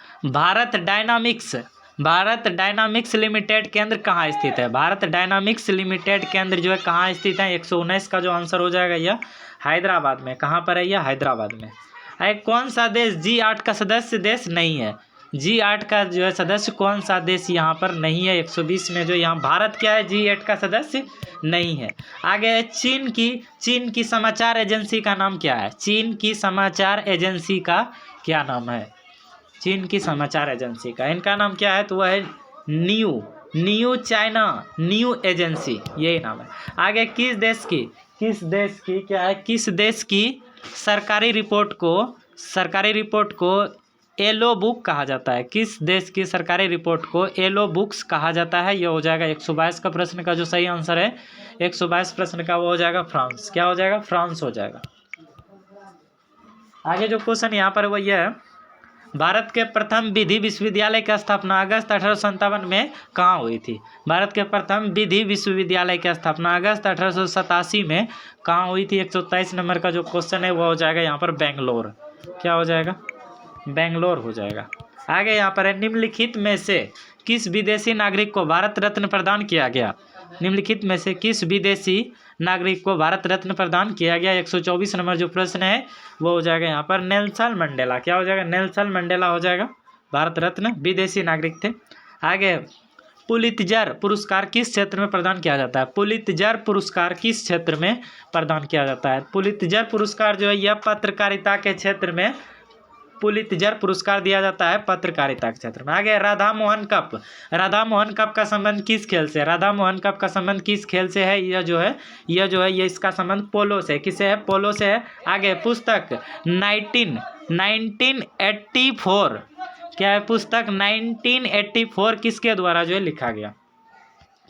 डायनामिक्स लिमिटेड केंद्र कहाँ स्थित है? भारत डायनामिक्स लिमिटेड केंद्र जो है कहाँ स्थित है? 119 का जो आंसर हो जाएगा यह हैदराबाद में। कहाँ पर है यह? हैदराबाद में। आगे कौन सा देश G8 का सदस्य देश नहीं है? G8 का जो है सदस्य कौन सा देश यहाँ पर नहीं है? 120 में जो यहाँ भारत क्या है? G8 का सदस्य नहीं है। आगे चीन की समाचार एजेंसी का नाम क्या है? चीन की समाचार एजेंसी का क्या नाम है? चीन की समाचार एजेंसी का इनका नाम क्या है? तो वह है न्यू चाइना न्यू एजेंसी, यही नाम है। आगे किस देश की सरकारी रिपोर्ट को येलो बुक कहा जाता है? किस देश की सरकारी रिपोर्ट को येलो बुक्स कहा जाता है? यह हो जाएगा 122 का प्रश्न का जो सही आंसर है 122 प्रश्न का वो हो जाएगा फ्रांस। क्या हो जाएगा? फ्रांस हो जाएगा। आगे जो क्वेश्चन यहाँ पर वो यह है, भारत के प्रथम विधि विश्वविद्यालय की स्थापना अगस्त 1857 में कहाँ हुई थी? भारत के प्रथम विधि विश्वविद्यालय की स्थापना अगस्त 1887 में कहाँ हुई थी? 123 नंबर का जो क्वेश्चन है वो हो जाएगा यहाँ पर बेंगलोर। क्या हो जाएगा? बेंगलोर हो जाएगा। आगे यहाँ पर है निम्नलिखित में से किस विदेशी नागरिक को भारत रत्न प्रदान किया गया? निम्नलिखित में से किस विदेशी नागरिक को भारत रत्न प्रदान किया गया? 124 नंबर जो प्रश्न है वो हो जाएगा यहाँ पर नेल्सन मंडेला। क्या हो जाएगा? नेल्सन मंडेला हो जाएगा। भारत रत्न विदेशी नागरिक थे। आगे पुलित्जर पुरस्कार किस क्षेत्र में प्रदान किया जाता है? पुलित्जर पुरस्कार किस क्षेत्र में प्रदान किया जाता है? पुलित्जर पुरस्कार जो है यह पत्रकारिता के क्षेत्र में पुलित्जर पुरस्कार दिया जाता है, पत्रकारिता के क्षेत्र में। आगे राधा मोहन कप का संबंध किस खेल से? राधा मोहन कप का संबंध किस खेल से है? यह जो है ये इसका संबंध पोलो से। किससे है? पोलो से है। आगे पुस्तक 1984 क्या है? पुस्तक 1984 किसके द्वारा जो है लिखा गया?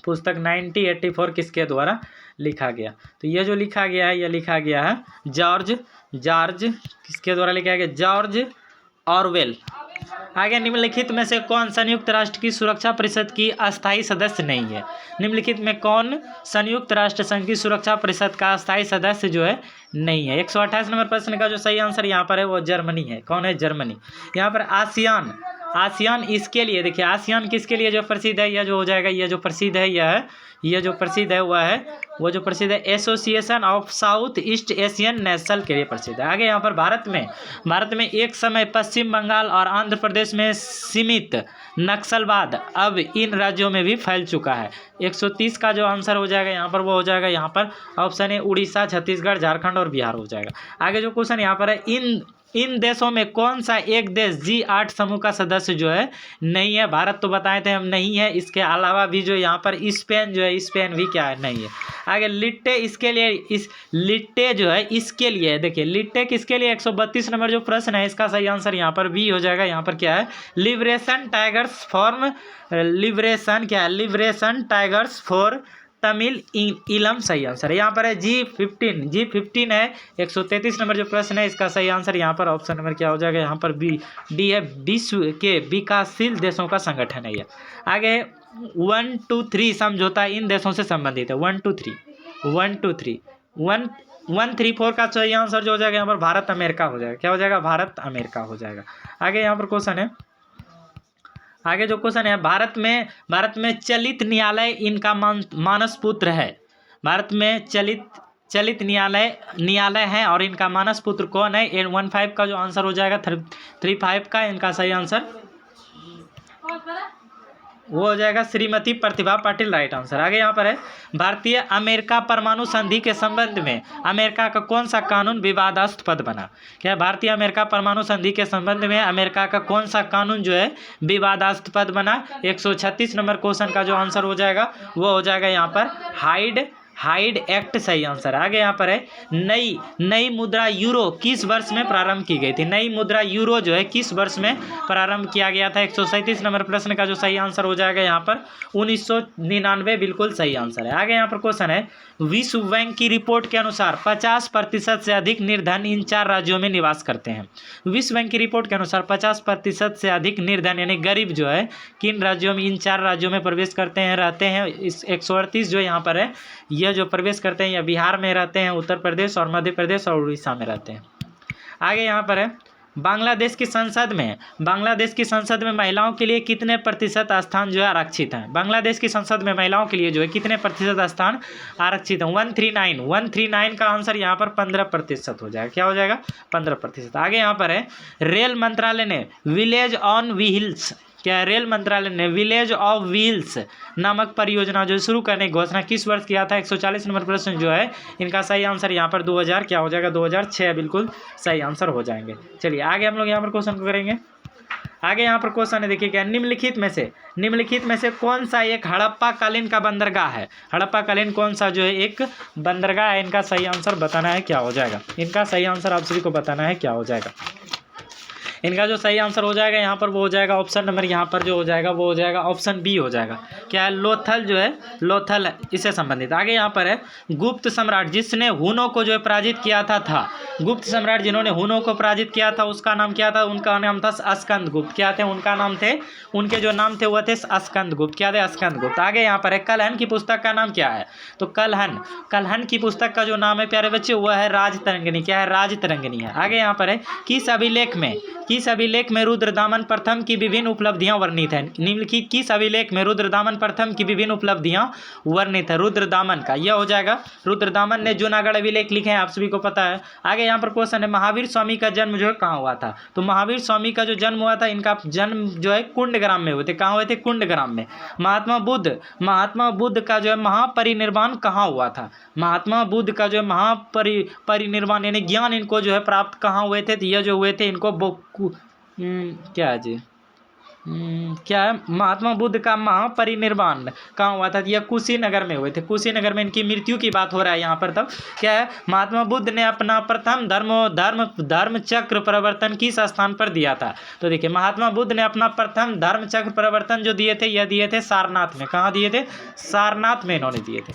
पुस्तक 1984 किसके द्वारा लिखा गया? तो ये जो लिखा गया है यह लिखा गया है जॉर्ज किसके द्वारा लिखा गया? George Orwell. आगे निम्नलिखित में से कौन संयुक्त राष्ट्र की सुरक्षा परिषद की अस्थायी सदस्य नहीं है? निम्नलिखित में कौन संयुक्त राष्ट्र संघ की सुरक्षा परिषद का अस्थायी सदस्य जो है नहीं है? 128 नंबर प्रश्न का जो सही आंसर यहाँ पर है वो जर्मनी है। कौन है? जर्मनी। यहाँ पर आसियान इसके लिए देखिए, आसियान किसके लिए जो प्रसिद्ध है? यह जो हो जाएगा यह जो प्रसिद्ध है वो जो प्रसिद्ध है association of south east Asian national के लिए प्रसिद्ध है। आगे यहाँ पर भारत में एक समय पश्चिम बंगाल और आंध्र प्रदेश में सीमित नक्सलवाद अब इन राज्यों में भी फैल चुका है। 130 का जो आंसर हो जाएगा यहाँ पर वो हो जाएगा यहाँ पर ऑप्शन है उड़ीसा, छत्तीसगढ़, झारखंड और बिहार हो जाएगा। आगे जो क्वेश्चन यहाँ पर है इन देशों में कौन सा एक देश G8 समूह का सदस्य जो है नहीं है? भारत तो बताए थे हम नहीं है, इसके अलावा भी जो यहाँ पर स्पेन जो है स्पेन भी क्या है? नहीं है। आगे लिट्टे जो है इसके लिए देखिए, लिट्टे किसके लिए? 132 नंबर जो प्रश्न है इसका सही आंसर यहाँ पर बी हो जाएगा। यहाँ पर क्या है? लिबरेशन टाइगर्स फॉर तमिल इलम सही आंसर है। यहाँ पर है G15 है। 133 नंबर जो प्रश्न है इसका सही आंसर यहाँ पर ऑप्शन नंबर क्या हो जाएगा? यहाँ पर डी है। विश्व के विकासशील देशों का संगठन है यह। आगे 1 2 3 समझौता इन देशों से संबंधित है। 1 2 3 1 3 4 का सही आंसर जो हो जाएगा यहाँ पर भारत अमेरिका हो जाएगा। क्या हो जाएगा? भारत अमेरिका हो जाएगा। आगे यहाँ पर क्वेश्चन है, भारत में चलित न्यायालय इनका मानस पुत्र है। भारत में चलित न्यायालय है और इनका मानस पुत्र कौन है? 15 का जो आंसर हो जाएगा 35 का इनका सही आंसर वो हो जाएगा श्रीमती प्रतिभा पाटिल, राइट आंसर। आगे यहाँ पर है भारतीय अमेरिका परमाणु संधि के संबंध में अमेरिका का कौन सा कानून विवादास्पद बना? क्या भारतीय अमेरिका परमाणु संधि के संबंध में अमेरिका का कौन सा कानून जो है विवादास्पद बना? 136 नंबर क्वेश्चन का जो आंसर हो जाएगा वो हो जाएगा यहाँ पर हाइड एक्ट सही आंसर। आगे यहाँ पर है नई मुद्रा यूरो किस वर्ष में प्रारंभ की गई थी। नई मुद्रा यूरो जो है किस वर्ष में प्रारंभ किया गया था। 137 नंबर प्रश्न का जो सही आंसर हो जाएगा यहाँ पर 1999 बिल्कुल सही आंसर है। आगे यहाँ पर क्वेश्चन है विश्व बैंक की रिपोर्ट के अनुसार 50% से अधिक निर्धन इन 4 राज्यों में निवास करते हैं। विश्व बैंक की रिपोर्ट के अनुसार 50% से अधिक निर्धन यानी गरीब जो है किन राज्यों में, इन 4 राज्यों में प्रवेश करते हैं, रहते हैं। इस 138 जो यहाँ पर है यह जो प्रवेश करते हैं या बिहार में रहते हैं, उत्तर प्रदेश और मध्य प्रदेश और उड़ीसा में रहते हैं। आगे यहाँ पर है बांग्लादेश की संसद में महिलाओं के लिए कितने प्रतिशत स्थान जो है आरक्षित हैं। बांग्लादेश की संसद में महिलाओं के लिए जो है कितने प्रतिशत स्थान आरक्षित हैं। 139 का आंसर यहाँ पर 15% हो जाएगा। क्या हो जाएगा 15%। आगे यहाँ पर है रेल मंत्रालय ने विलेज ऑन व्हील्स रेल मंत्रालय ने विलेज ऑफ व्हील्स नामक परियोजना जो शुरू करने की घोषणा किस वर्ष किया था। 140 नंबर प्रश्न जो है इनका सही आंसर यहाँ पर 2000 क्या हो जाएगा 2006 बिल्कुल सही आंसर हो जाएंगे। चलिए आगे हम लोग यहाँ पर क्वेश्चन को करेंगे। आगे यहाँ पर क्वेश्चन है देखिए क्या निम्नलिखित में से कौन सा एक हड़प्पा कालीन का बंदरगाह है। हड़प्पा कालीन कौन सा जो है एक बंदरगाह है। इनका सही आंसर बताना है क्या हो जाएगा। इनका सही आंसर आप सभी को बताना है क्या हो जाएगा। इनका जो सही आंसर हो जाएगा यहाँ पर वो हो जाएगा ऑप्शन नंबर यहाँ पर जो हो जाएगा वो हो जाएगा ऑप्शन बी हो जाएगा। क्या है लोथल जो है लोथल इससे संबंधित। आगे यहाँ पर है गुप्त सम्राट जिसने हुनों को जो है पराजित किया था गुप्त सम्राट जिन्होंने हुनों को पराजित किया था उसका नाम क्या था। उनका नाम था स्कंदगुप्त। क्या थे उनका नाम थे, उनके जो नाम थे वह थे स्कंदगुप्त। क्या थे स्कंदगुप्त। आगे यहाँ पर है कलहन की पुस्तक का नाम क्या है। तो कलहन की पुस्तक का जो नाम है प्यारे बच्चे वह है राजतरंगिणी। क्या है राजतरंगिणी है। आगे यहाँ पर है किस अभिलेख में रुद्रदामन प्रथम की विभिन्न उपलब्धियां वर्णित है। निम्नलिखित किस अभिलेख में रुद्रदामन प्रथम की विभिन्न उपलब्धियां वर्णित है। रुद्रदामन का यह हो जाएगा रुद्रदामन ने जूनागढ़ अभिलेख लिखे हैं आप सभी को पता है। आगे यहाँ पर क्वेश्चन है महावीर स्वामी का जन्म जो है कहाँ हुआ था। तो महावीर स्वामी का जो जन्म हुआ था इनका जन्म जो है कुंडग्राम में हुए थे। कहाँ हुए थे कुंडग्राम में। महात्मा बुद्ध का जो है महापरिनिर्वाण कहाँ हुआ था। महात्मा बुद्ध का जो है महापरिनिर्वाण यानी ज्ञान इनको जो है प्राप्त कहाँ हुए थे। तो यह जो हुए थे इनको क्या है जी क्या है महात्मा बुद्ध का महापरिनिर्वाण कहाँ हुआ था। यह कुशीनगर में हुए थे। कुशीनगर में इनकी मृत्यु की बात हो रहा है यहाँ पर। तब क्या है महात्मा बुद्ध ने अपना प्रथम धर्म चक्र प्रवर्तन किस स्थान पर दिया था। तो देखिए महात्मा बुद्ध ने अपना प्रथम धर्म चक्र प्रवर्तन जो दिए थे यह दिए थे सारनाथ में। कहाँ दिए थे सारनाथ में इन्होंने दिए थे।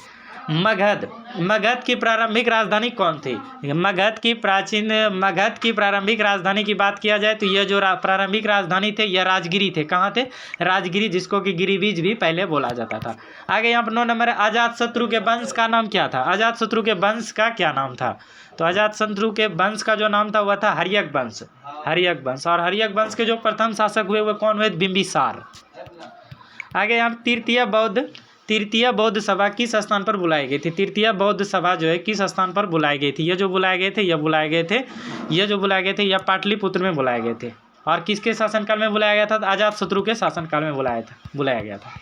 मगध की प्रारंभिक राजधानी कौन थी। मगध की प्रारंभिक राजधानी की बात किया जाए तो यह जो प्रारंभिक राजधानी थे यह राजगिरी थे। कहाँ थे राजगिरी जिसको कि गिरिवीज भी पहले बोला जाता था। आगे यहाँ पर 9 नंबर है अजातशत्रु के वंश का नाम क्या था। अजातशत्रु के वंश का क्या नाम था। तो अजातशत्रु के वंश का जो नाम था वह था हर्यक वंश। और हर्यक वंश के जो प्रथम शासक हुए वह कौन हुए बिंबिसार। आगे यहाँ तृतीय बौद्ध सभा किस स्थान पर बुलाई गई थी। तृतीय बौद्ध सभा जो है किस स्थान पर बुलाई गई थी। ये जो बुलाए गए थे यह पाटलिपुत्र में बुलाए गए थे। और किसके शासनकाल में बुलाया गया था। अजातशत्रु के शासनकाल में बुलाया गया था।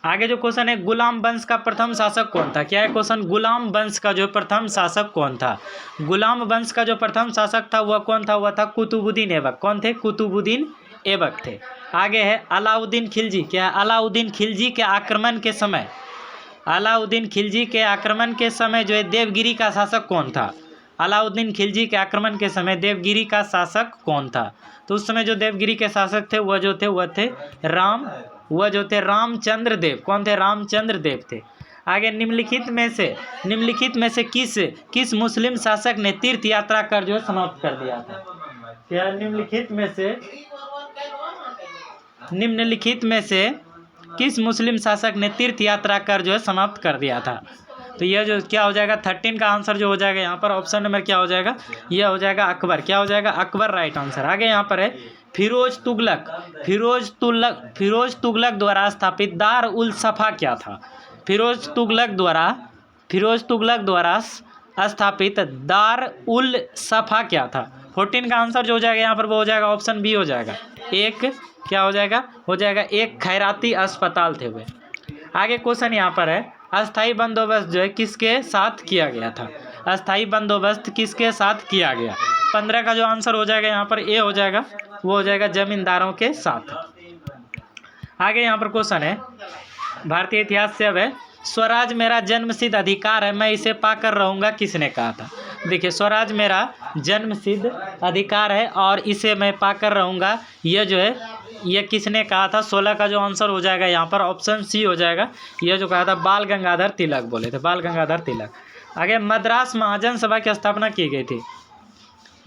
आगे जो क्वेश्चन है गुलाम वंश का प्रथम शासक कौन था। क्या है क्वेश्चन गुलाम वंश का जो प्रथम शासक कौन था। गुलाम वंश का जो प्रथम शासक था वह कौन था। वह था कुतुबुद्दीन ऐबक। कौन थे कुतुबुद्दीन ऐबक थे। आगे है अलाउद्दीन खिलजी। क्या है अलाउद्दीन खिलजी के आक्रमण के समय जो है देवगिरी का शासक कौन था। अलाउद्दीन खिलजी के आक्रमण के समय देवगिरी का शासक कौन था। तो उस समय जो देवगिरी के शासक थे वह थे रामचंद्र देव। कौन थे रामचंद्र देव थे। आगे निम्नलिखित में से किस मुस्लिम शासक ने तीर्थ यात्रा कर जो है समाप्त कर दिया था। क्या निम्नलिखित में से किस मुस्लिम शासक ने तीर्थ यात्रा कर जो है समाप्त कर दिया था। तो यह जो क्या हो जाएगा 13 का आंसर जो हो जाएगा यहाँ पर ऑप्शन नंबर क्या हो जाएगा यह हो जाएगा अकबर। क्या हो जाएगा अकबर राइट आंसर। आगे यहाँ पर है फिरोज तुगलक द्वारा स्थापित दार उल सफा क्या था। फिरोज तुगलक द्वारा स्थापित दार उल सफा क्या था। 14 का आंसर जो हो जाएगा यहाँ पर वो हो जाएगा ऑप्शन बी हो जाएगा। क्या हो जाएगा एक खैराती अस्पताल थे वे। आगे क्वेश्चन यहाँ पर है अस्थाई बंदोबस्त जो है किसके साथ किया गया था। अस्थाई बंदोबस्त किसके साथ किया गया। 15 का जो आंसर हो जाएगा यहाँ पर ए हो जाएगा वो हो जाएगा जमींदारों के साथ। आगे यहाँ पर क्वेश्चन है भारतीय इतिहास से अब है स्वराज मेरा जन्मसिद्ध अधिकार है, मैं इसे पाकर रहूँगा, किसने कहा था? देखिए, स्वराज मेरा जन्मसिद्ध अधिकार है और इसे मैं पाकर रहूँगा, यह जो है यह किसने कहा था? 16 का जो आंसर हो जाएगा यहाँ पर ऑप्शन सी हो जाएगा। यह जो कहा था बाल गंगाधर तिलक बोले थे, बाल गंगाधर तिलक। आगे, मद्रास महाजन सभा की स्थापना की गई थी।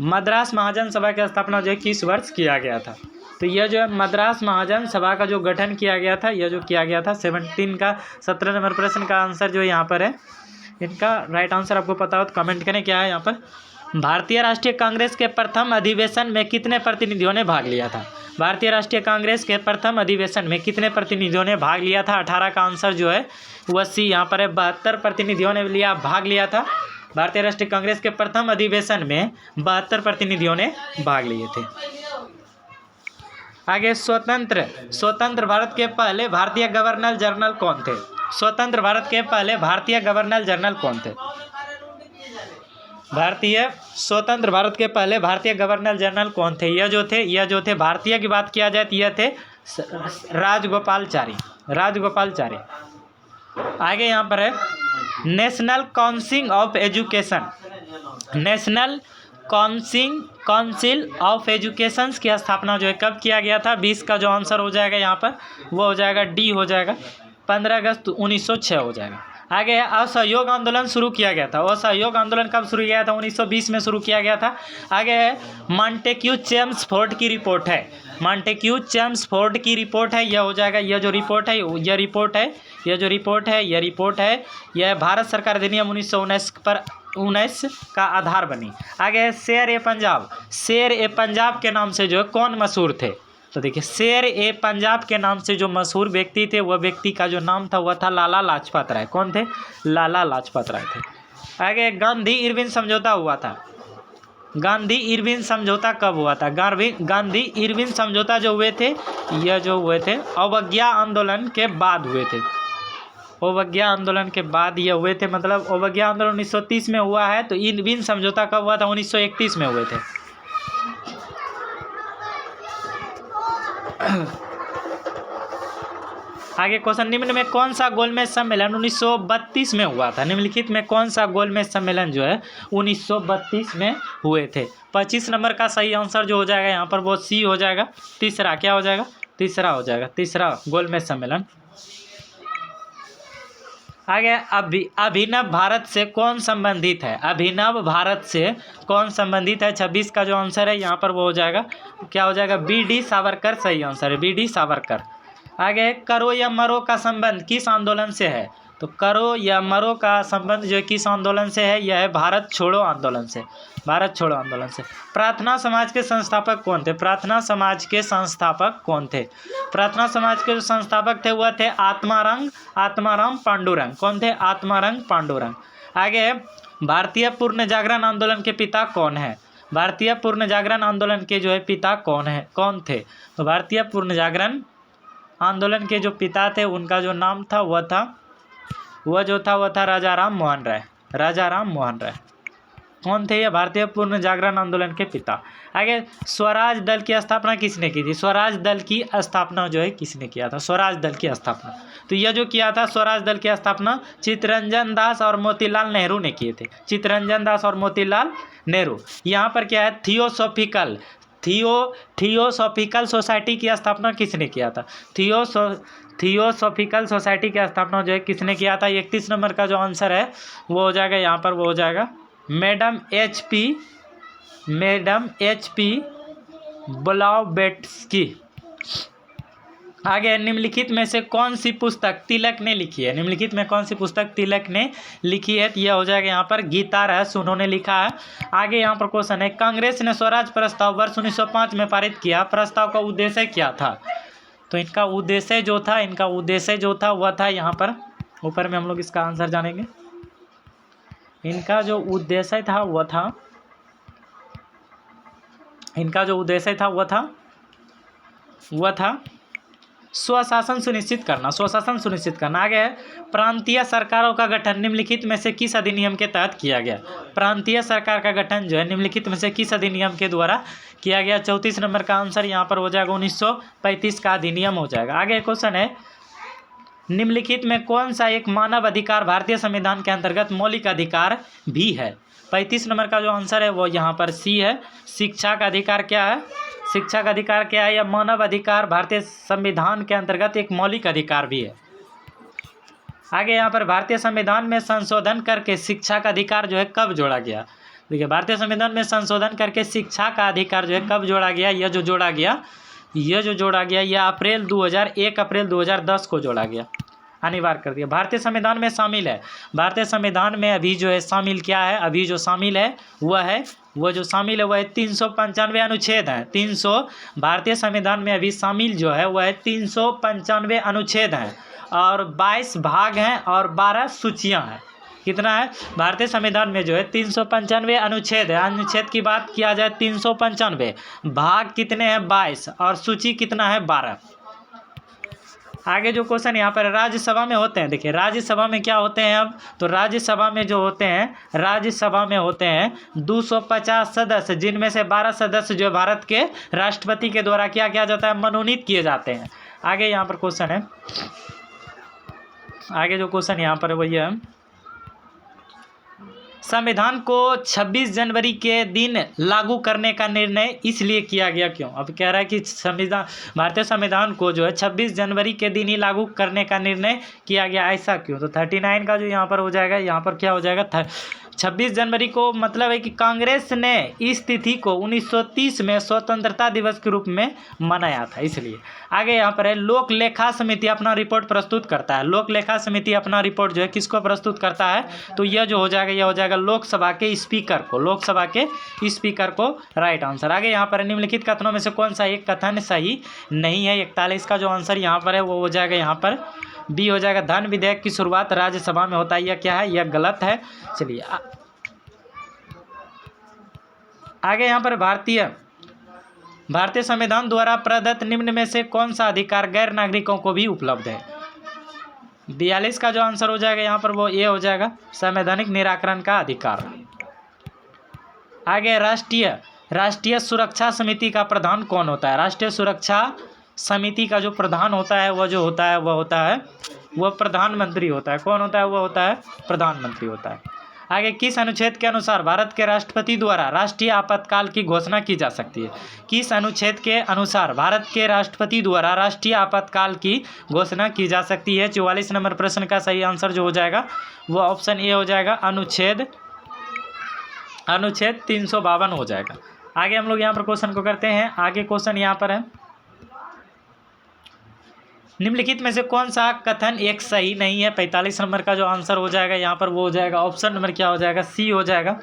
मद्रास महाजन सभा की स्थापना जो है किस वर्ष किया गया था? तो यह जो है मद्रास महाजन सभा का जो गठन किया गया था, यह जो किया गया था 17 नंबर प्रश्न का आंसर जो यहाँ पर है, इनका राइट आंसर आपको पता हो तो कमेंट करें। क्या है यहाँ पर? भारतीय राष्ट्रीय कांग्रेस के प्रथम अधिवेशन में कितने प्रतिनिधियों ने भाग लिया था? भारतीय राष्ट्रीय कांग्रेस के प्रथम अधिवेशन में कितने प्रतिनिधियों ने भाग लिया था? 18 का आंसर जो है वह सी यहाँ पर है, 72 प्रतिनिधियों ने भाग लिया था। भारतीय राष्ट्रीय कांग्रेस के प्रथम अधिवेशन में 72 प्रतिनिधियों ने भाग लिए थे। आगे, स्वतंत्र भारत के पहले भारतीय गवर्नर जनरल कौन थे? स्वतंत्र भारत के पहले भारतीय गवर्नर जनरल कौन थे? स्वतंत्र भारत के पहले भारतीय गवर्नर जनरल कौन थे? यह जो थे भारतीय की बात किया जाए तो यह थे राजगोपालचारी। आगे यहाँ पर है national council of education. National council of education की स्थापना जो है कब किया गया था? 20 का जो आंसर हो जाएगा यहाँ पर वो हो जाएगा डी हो जाएगा, 15 अगस्त 1906 हो जाएगा। आगे, असहयोग आंदोलन शुरू किया गया था। असहयोग आंदोलन कब शुरू किया था? 1920 में शुरू किया गया था। आगे, मॉन्टेक्यू चेम्सफोर्ड की रिपोर्ट है। मॉन्टेक्यू चेम्सफोर्ड की रिपोर्ट है, यह हो जाएगा। यह जो रिपोर्ट है यह भारत सरकार अधिनियम 1919 पर 19 का आधार बनी। आगे, शेर ए पंजाब के नाम से जो है कौन मशहूर थे? तो देखिए, शेर ए पंजाब के नाम से जो मशहूर व्यक्ति थे, वह व्यक्ति का जो नाम था वह था लाला लाजपत राय। कौन थे? लाला लाजपत राय थे। आगे, गांधी इरविन समझौता हुआ था। गांधी इरविन समझौता कब हुआ था? गांधी इरविन समझौता जो हुए थे, यह जो हुए थे अवज्ञा आंदोलन के बाद हुए थे। अवज्ञा आंदोलन के बाद ये हुए थे, मतलब अवज्ञा आंदोलन 1930 में हुआ है, तो इरविन समझौता कब हुआ था? 1931 में हुए थे। आगे क्वेश्चन, निम्न में कौन सा गोलमेज सम्मेलन 1932 में हुआ था? निम्नलिखित में कौन सा गोलमेज सम्मेलन जो है 1932 में हुए थे? 25 नंबर का सही आंसर जो हो जाएगा यहाँ पर वो सी हो जाएगा। तीसरा क्या हो जाएगा? तीसरा हो जाएगा, तीसरा गोलमेज सम्मेलन। आगे, अभिनव भारत से कौन संबंधित है? अभिनव भारत से कौन संबंधित है? 26 का जो आंसर है यहाँ पर वो हो जाएगा, क्या हो जाएगा? बी.डी. सावरकर सही आंसर है, बी.डी. सावरकर। आगे, करो या मरो का संबंध किस आंदोलन से है? तो करो या मरो का संबंध जो किस आंदोलन से है? यह है भारत छोड़ो आंदोलन से, भारत छोड़ो आंदोलन से। प्रार्थना समाज के संस्थापक कौन थे? प्रार्थना समाज के संस्थापक कौन थे? प्रार्थना समाज के जो संस्थापक थे वह थे आत्माराम पांडुरंग। कौन थे? आत्माराम पांडुरंग। आगे, भारतीय पूर्ण जागरण आंदोलन के पिता कौन है? भारतीय पूर्ण जागरण आंदोलन के जो है पिता कौन थे? तो भारतीय पूर्ण जागरण आंदोलन के जो पिता थे उनका जो नाम था वह था राजाराम मोहन राय। राजाराम मोहन राय कौन थे? ये भारतीय पूर्ण जागरण आंदोलन के पिता। आगे, स्वराज दल की स्थापना किसने की थी? स्वराज दल की स्थापना जो है किसने किया था? स्वराज दल की स्थापना, तो यह जो किया था स्वराज दल की स्थापना चित्तरंजन दास और मोतीलाल नेहरू ने किए थे। चित्तरंजन दास और मोतीलाल नेहरू। यहाँ पर क्या है? थियोसॉफिकल सोसाइटी की स्थापना किसने किया था? थियोसॉफिकल सोसाइटी की स्थापना जो है किसने किया था? 31 नंबर का जो आंसर है वो हो जाएगा यहाँ पर, वो हो जाएगा मैडम एच.पी. ब्लाउबेट्स्की। आगे, निम्नलिखित में से कौन सी पुस्तक तिलक ने लिखी है? निम्नलिखित में कौन सी पुस्तक तिलक ने लिखी है? तो यह हो जाएगा यहाँ पर गीता रहस्य उन्होंने लिखा है। आगे यहाँ पर क्वेश्चन है, कांग्रेस ने स्वराज प्रस्ताव वर्ष 1905 में पारित किया, प्रस्ताव का उद्देश्य क्या था? तो इनका उद्देश्य जो था वह था यहाँ पर, ऊपर में हम लोग इसका आंसर जानेंगे। इनका जो उद्देश्य था वह था स्वशासन सुनिश्चित करना। आगे, प्रांतीय सरकारों का गठन निम्नलिखित में से किस अधिनियम के तहत किया गया? प्रांतीय सरकार का गठन जो है निम्नलिखित में से किस अधिनियम के द्वारा किया गया? 34 नंबर का आंसर यहाँ पर हो जाएगा 1935 का अधिनियम हो जाएगा। आगे क्वेश्चन है, निम्नलिखित में कौन सा एक मानव अधिकार भारतीय संविधान के अंतर्गत मौलिक अधिकार भी है? 35 नंबर का जो आंसर है वो यहाँ पर सी है। शिक्षा का अधिकार क्या है? शिक्षा का अधिकार क्या है? या मानव अधिकार भारतीय संविधान के अंतर्गत एक मौलिक अधिकार भी है। आगे यहाँ पर भारतीय संविधान में संशोधन करके शिक्षा का अधिकार जो है कब जोड़ा गया? देखिए, भारतीय संविधान में संशोधन करके शिक्षा का अधिकार जो है कब जोड़ा गया? यह जो जोड़ा गया यह अप्रैल 2010 को जोड़ा गया, अनिवार्य कर दिया। भारतीय संविधान में शामिल है, भारतीय संविधान में अभी जो है शामिल क्या है? अभी जो शामिल है वह है 395 अनुच्छेद हैं। भारतीय संविधान में अभी शामिल जो है वह है 395 अनुच्छेद हैं और 22 भाग हैं और 12 सूचियां हैं। कितना है? भारतीय संविधान में जो है 395 अनुच्छेद है। अनुच्छेद की बात किया जाए 395, भाग कितने हैं? 22 और सूची कितना है? 12। आगे जो क्वेश्चन यहाँ पर राज्यसभा में होते हैं, देखिए राज्यसभा में क्या होते हैं अब? तो राज्यसभा में जो होते हैं, राज्यसभा में होते हैं 250 सदस्य, जिनमें से 12 सदस्य जो भारत के राष्ट्रपति के द्वारा क्या किया जाता है? मनोनीत किए जाते हैं। आगे यहाँ पर क्वेश्चन है, आगे जो क्वेश्चन यहाँ पर वही है, संविधान को 26 जनवरी के दिन लागू करने का निर्णय इसलिए किया गया क्यों? अब कह रहा है कि भारतीय संविधान को जो है 26 जनवरी के दिन ही लागू करने का निर्णय किया गया, ऐसा क्यों? तो 39 का जो यहाँ पर हो जाएगा, यहाँ पर क्या हो जाएगा? 26 जनवरी को मतलब है कि कांग्रेस ने इस तिथि को 1930 में स्वतंत्रता दिवस के रूप में मनाया था, इसलिए। आगे यहाँ पर है, लोक लेखा समिति अपना रिपोर्ट प्रस्तुत करता है। लोक लेखा समिति अपना रिपोर्ट जो है किसको प्रस्तुत करता है? तो यह जो हो जाएगा, यह हो जाएगा लोकसभा के स्पीकर को, लोकसभा के स्पीकर को, राइट आंसर। आगे यहाँ पर निम्नलिखित कथनों में से कौन सा एक कथन सही नहीं है? 41 का जो आंसर यहाँ पर है वो हो जाएगा यहाँ पर बी हो जाएगा। धन विधेयक की शुरुआत राज्यसभा में होता है, यह क्या है? यह गलत है। चलिए आगे यहाँ पर भारतीय संविधान द्वारा प्रदत्त निम्न में से कौन सा अधिकार गैर नागरिकों को भी उपलब्ध है? 42 का जो आंसर हो जाएगा यहाँ पर वो ये हो जाएगा, संवैधानिक निराकरण का अधिकार। आगे राष्ट्रीय सुरक्षा समिति का प्रधान कौन होता है? राष्ट्रीय सुरक्षा समिति का जो प्रधान होता है वह प्रधानमंत्री होता है। कौन होता है? वह होता है प्रधानमंत्री होता है। आगे किस अनुच्छेद के अनुसार भारत के राष्ट्रपति द्वारा राष्ट्रीय आपातकाल की घोषणा की जा सकती है? किस अनुच्छेद के अनुसार भारत के राष्ट्रपति द्वारा राष्ट्रीय आपातकाल की घोषणा की जा सकती है? 44 नंबर प्रश्न का सही आंसर जो हो जाएगा वो ऑप्शन ए हो जाएगा, अनुच्छेद 352 हो जाएगा। आगे हम लोग यहाँ पर क्वेश्चन को करते हैं। आगे क्वेश्चन यहाँ पर है, निम्नलिखित में से कौन सा कथन एक सही नहीं है? 45 नंबर का जो आंसर हो जाएगा यहाँ पर वो हो जाएगा ऑप्शन नंबर क्या हो जाएगा? सी हो जाएगा।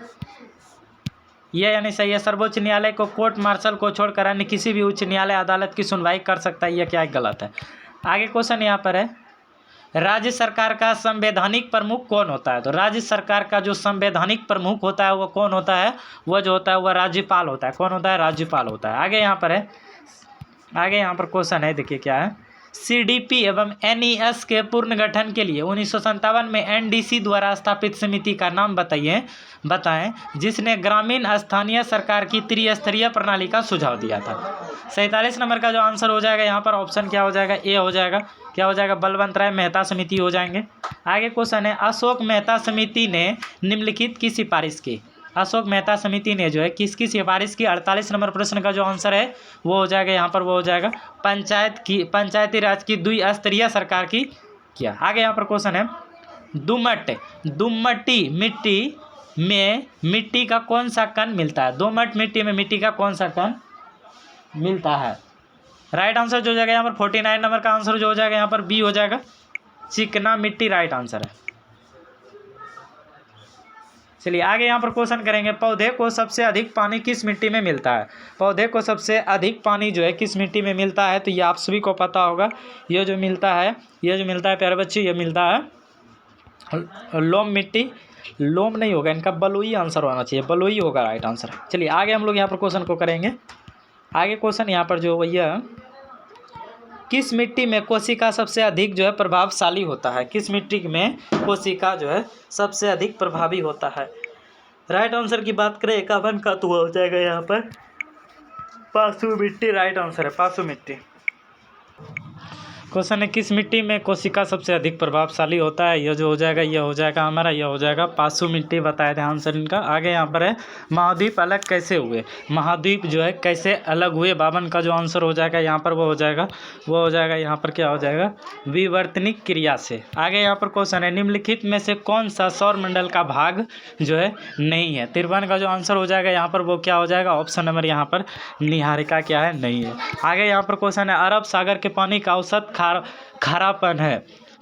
यह यानी सही है, सर्वोच्च न्यायालय को कोर्ट मार्शल को छोड़कर अन्य किसी भी उच्च न्यायालय अदालत की सुनवाई कर सकता है, यह क्या है? गलत है। आगे क्वेश्चन यहाँ पर है, राज्य सरकार का संवैधानिक प्रमुख कौन होता है? तो राज्य सरकार का जो संवैधानिक प्रमुख होता है वह कौन होता है? वह जो होता है वह राज्यपाल होता है। कौन होता है? राज्यपाल होता है। आगे यहाँ पर क्वेश्चन है, देखिए क्या है, सीडीपी एवं एनईएस के पुनर्गठन के लिए 1957 में एनडीसी द्वारा स्थापित समिति का नाम बताएं जिसने ग्रामीण स्थानीय सरकार की त्रिस्तरीय प्रणाली का सुझाव दिया था। 47 नंबर का जो आंसर हो जाएगा यहाँ पर ऑप्शन क्या हो जाएगा? ए हो जाएगा। क्या हो जाएगा? बलवंत राय मेहता समिति हो जाएंगे। आगे क्वेश्चन है, अशोक मेहता समिति ने निम्नलिखित की सिफारिश की? अशोक मेहता समिति ने जो है किसकी सिफारिश की? 48 नंबर प्रश्न का जो आंसर है वो हो जाएगा यहाँ पर वो हो जाएगा पंचायती राज की द्विस्तरीय सरकार की किया। आगे यहाँ पर क्वेश्चन है, दुम्मटी मिट्टी में मिट्टी का कौन सा कण मिलता है? दोमट मिट्टी में मिट्टी का कौन सा कण मिलता है? राइट आंसर जो हो जाएगा यहाँ पर 49 नंबर का आंसर जो हो जाएगा यहाँ पर बी हो जाएगा, चिकना मिट्टी राइट आंसर है। चलिए आगे यहाँ पर क्वेश्चन करेंगे, पौधे को सबसे अधिक पानी किस मिट्टी में मिलता है? पौधे को सबसे अधिक पानी जो है किस मिट्टी में मिलता है? तो ये आप सभी को पता होगा, ये जो मिलता है प्यारे बच्चे, ये मिलता है लोम मिट्टी। लोम नहीं होगा इनका, बलुई आंसर होना चाहिए, बलुई होगा राइट आंसर। चलिए आगे हम लोग यहाँ पर क्वेश्चन को करेंगे। आगे क्वेश्चन यहाँ पर जो भैया, किस मिट्टी में कोशिका सबसे अधिक जो है प्रभावशाली होता है? किस मिट्टी में कोशिका जो है सबसे अधिक प्रभावी होता है? राइट आंसर की बात करें 51 का तो हो जाएगा यहाँ पर पासु मिट्टी राइट आंसर है, पासु मिट्टी। क्वेश्चन है किस मिट्टी में कोशिका सबसे अधिक प्रभावशाली होता है। यह जो हो जाएगा यह हो जाएगा हमारा, यह हो जाएगा पासु मिट्टी, बताया थे आंसर इनका। आगे यहाँ पर है महाद्वीप अलग कैसे हुए। महाद्वीप जो है कैसे अलग हुए, 52 का जो आंसर हो जाएगा यहाँ पर वो हो जाएगा यहाँ पर क्या हो जाएगा, विवर्तनिक क्रिया से। आगे यहाँ पर क्वेश्चन है निम्नलिखित में से कौन सा सौर मंडल का भाग जो है नहीं है। 53 का जो आंसर हो जाएगा यहाँ पर वो क्या हो जाएगा, ऑप्शन नंबर यहाँ पर निहारिका क्या है, नहीं है। आगे यहाँ पर क्वेश्चन है अरब सागर के पानी का औसत खारापन है।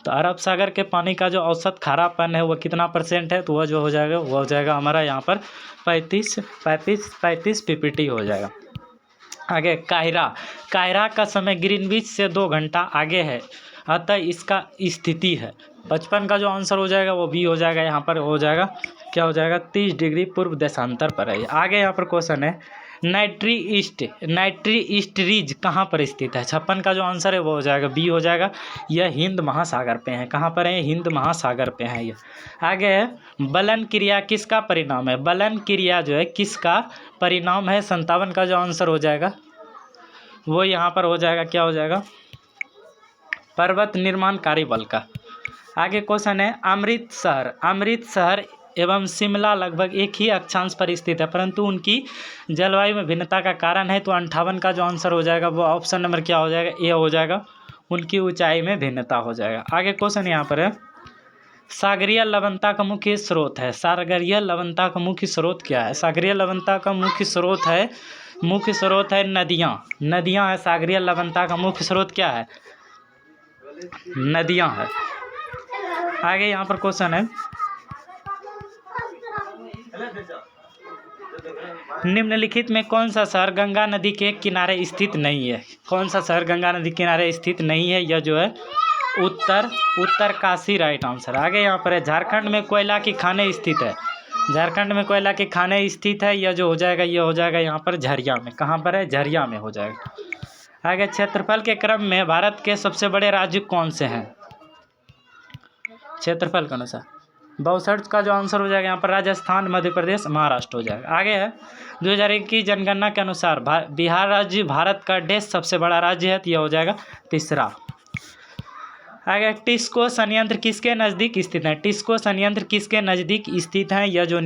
तो अरब सागर के पानी का जो औसत खारापन है वो कितना % है, तो वह जो हो जाएगा वो हो जाएगा हमारा यहाँ पर 35 पीपीटी हो जाएगा। आगे कायरा का समय ग्रीनविच से 2 घंटा आगे है, अतः इसका स्थिति है। 55 का जो आंसर हो जाएगा वो बी हो जाएगा, यहाँ पर हो जाएगा क्या हो जाएगा 30 डिग्री पूर्व देशांतर पर है। आगे यहाँ पर क्वेश्चन है नाइट्री ईस्ट रिज कहाँ पर स्थित है। 56 का जो आंसर है वो हो जाएगा बी हो जाएगा, यह हिंद महासागर पे है। कहाँ पर है, हिंद महासागर पे है ये। आगे है बलन क्रिया किसका परिणाम है। बलन क्रिया जो है किसका परिणाम है। 57 का जो आंसर हो जाएगा वो यहाँ पर हो जाएगा क्या हो जाएगा, पर्वत निर्माणकारी बल का। आगे क्वेश्चन है अमृतसर एवं शिमला लगभग एक ही अक्षांश पर स्थित है, परंतु उनकी जलवायु में भिन्नता का कारण है। तो 58 का जो आंसर हो जाएगा वो ऑप्शन नंबर क्या हो जाएगा, ए हो जाएगा, उनकी ऊंचाई में भिन्नता हो जाएगा। आगे क्वेश्चन यहाँ पर है सागरीय लवणता का मुख्य स्रोत है। सागरीय लवणता का मुख्य स्रोत क्या है। सागरीय लवणता का मुख्य स्रोत है नदियाँ है। सागरीय लवणता का मुख्य स्रोत क्या है, नदियाँ है। आगे यहाँ पर क्वेश्चन है निम्नलिखित में कौन सा शहर गंगा नदी के किनारे स्थित नहीं है। कौन सा शहर गंगा नदी के किनारे स्थित नहीं है, यह जो है उत्तरकाशी राइट आंसर। आगे यहाँ पर है झारखंड में कोयला की खानें स्थित है। झारखंड में कोयला की खानें स्थित है, यह जो हो जाएगा यह हो जाएगा यहाँ पर झरिया में। कहाँ पर है, झरिया में हो जाएगा। आगे क्षेत्रफल के क्रम में भारत के सबसे बड़े राज्य कौन से हैं। क्षेत्रफल के अनुसार 62 का जो आंसर हो जाएगा यहाँ पर राजस्थान, मध्य प्रदेश, महाराष्ट्र हो जाएगा। आगे है 2001 की जनगणना के अनुसार बिहार राज्य भारत का देश सबसे बड़ा राज्य है, तो यह हो जाएगा तीसरा। आगे टिस्को संयंत्र किसके नज़दीक स्थित है। टिस्को संयंत्र किसके नज़दीक स्थित है, यह जो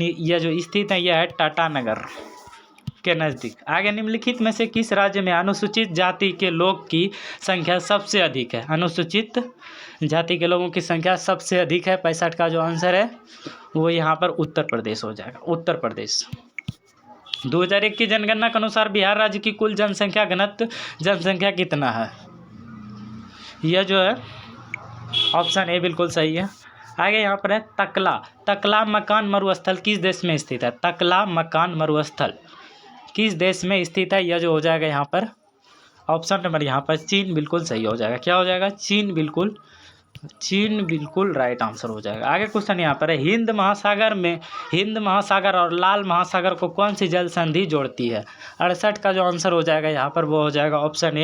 स्थित है यह है टाटानगर के नज़दीक। आगे निम्नलिखित में से किस राज्य में अनुसूचित जाति के लोग की संख्या सबसे अधिक है। अनुसूचित जाति के लोगों की संख्या सबसे अधिक है, 65 का जो आंसर है वो यहाँ पर उत्तर प्रदेश हो जाएगा, उत्तर प्रदेश। 2001 की जनगणना के अनुसार बिहार राज्य की कुल जनसंख्या कितना है, यह जो है ऑप्शन ए बिल्कुल सही है। आगे यहाँ पर है तकला मकान मरुस्थल किस देश में स्थित है। तकला मकान मरुस्थल किस देश में स्थित है, यह जो हो जाएगा यहाँ पर ऑप्शन नंबर यहाँ पर चीन बिल्कुल सही हो जाएगा। क्या हो जाएगा, चीन बिल्कुल राइट आंसर हो जाएगा। आगे क्वेश्चन यहाँ पर है हिंद महासागर और लाल महासागर को कौन सी जल संधि जोड़ती है। 68 का जो आंसर हो जाएगा यहाँ पर वो हो जाएगा ऑप्शन